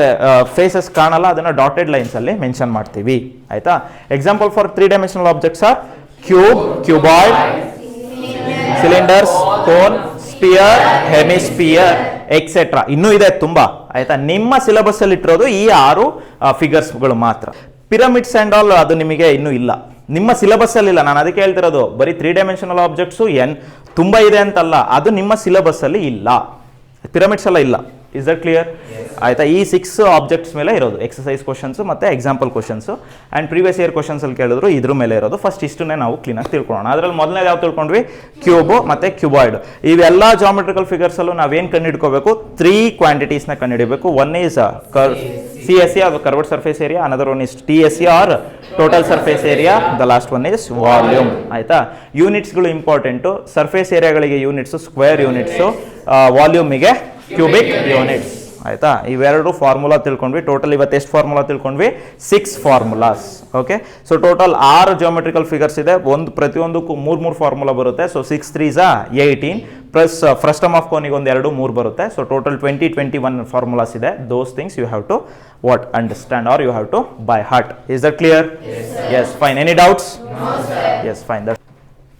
ಫೇಸಸ್ ಕಾಣಲ್ಲ ಅದನ್ನ ಡಾಟೆಡ್ ಲೈನ್ಸ್ ಅಲ್ಲಿ ಮೆನ್ಷನ್ ಮಾಡ್ತೀವಿ, ಆಯ್ತಾ. Example for 3 dimensional objects are cube, cuboid, cylinders, cone, sphere, hemisphere, etcetera. ಇನ್ನೂ ಇದೆ ತುಂಬಾ, ಆಯ್ತಾ. ನಿಮ್ಮ ಸಿಲೆಬಸ್ ಅಲ್ಲಿ ಇಟ್ಟಿರೋದು ಈ 6 ಫಿಗರ್ಸ್ಗಳು ಮಾತ್ರ. ಪಿರಮಿಡ್ಸ್ ಅಂಡ್ ಆಲ್ ಅದು ನಿಮಗೆ ಇನ್ನೂ ಇಲ್ಲ, ನಿಮ್ಮ ಸಿಲೆಬಸ್ ಅಲ್ಲಿ ಇಲ್ಲ. ನಾನು ಅದಕ್ಕೆ ಹೇಳ್ತಿರೋದು, ಬರೀ 3 ಡೈಮೆನ್ಷನಲ್ ಆಬ್ಜೆಕ್ಟ್ಸ್ ತುಂಬಾ ಇದೆ ಅಂತಲ್ಲ, ಅದು ನಿಮ್ಮ ಸಿಲೆಬಸ್ ಅಲ್ಲಿ ಇಲ್ಲ, ಪಿರಮಿಡ್ಸ್ ಎಲ್ಲ ಇಲ್ಲ. Is that clear? ಆಯ್ತಾ. ಈ 6 ಆಬ್ಜೆಕ್ಟ್ಸ್ ಮೇಲೆ ಇರೋದು ಎಕ್ಸಸೈಸ್ ಕ್ವಶನ್ಸ್ ಮತ್ತೆ example questions and previous year questions ಅಲ್ಲಿ ಕೇಳಿದ್ರು ಇದ್ರ ಮೇಲೆ ಇರೋದು. ಫಸ್ಟ್ ಇಷ್ಟನ್ನೇ ನಾವು ಕ್ಲೀನ್ ಆಗಿ ತಿಳ್ಕೊಳ್ಳೋಣ. ಅದರಲ್ಲಿ ಮೊದಲನೇದು ಯಾವ ತಿಳ್ಕೊಂಡ್ವಿ? ಕ್ಯೂಬ್ ಮತ್ತೆ ಕ್ಯೂಬಾಯ್ಡ್. ಇವೆಲ್ಲ ಜಾಮೆಟ್ರಿಕಲ್ ಫಿಗರ್ಸ್ ಅಲ್ಲೂ ನಾವೇನು ಕಂಡುಹಿಡ್ಕೋಬೇಕು? 3 ಕ್ವಾಂಟಿಟೀಸ್ ನ ಕಂಡುಹಿಡಬೇಕು. ಒನ್ ಈಸ್ CSA, ಅದು curved surface area. Another one is TSA or total surface area. The last one is volume, ಆಯ್ತಾ. ಯೂನಿಟ್ಸ್ಗಳು ಇಂಪಾರ್ಟೆಂಟು. ಸರ್ಫೇಸ್ ಏರಿಯಾಗಳಿಗೆ ಯೂನಿಟ್ಸ್ ಸ್ಕ್ವೇರ್ ಯೂನಿಟ್ಸು, ವಾಲ್ಯೂಮಿಗೆ ಕ್ಯೂಬಿಕ್ ಯೂನಿಟ್ಸ್, ಆಯ್ತಾ. ಇವೆರಡು ಫಾರ್ಮುಲಾ ತಿಳ್ಕೊಂಡ್ವಿ. ಟೋಟಲ್ ಇವತ್ತು ಎಷ್ಟು ಫಾರ್ಮುಲಾ ತಿಳ್ಕೊಂಡ್ವಿ? 6 formulas. Okay, so total 6 geometrical figures ಇದೆ. ಪ್ರತಿಯೊಂದಕ್ಕೂ 3 ಫಾರ್ಮುಲಾ ಬರುತ್ತೆ. So 6 3s 18 plus frustum of ಕೋನಿಗೆ ಒಂದು 2 3 ಬರುತ್ತೆ. ಸೊ ಟೋಟಲ್ 21 ಫಾರ್ಮುಲಾಸ್ ಇದೆ. Those things you have to what understand or you have to by heart. Is that clear? Yes, fine. Any doubts? No, sir. Yes, fine.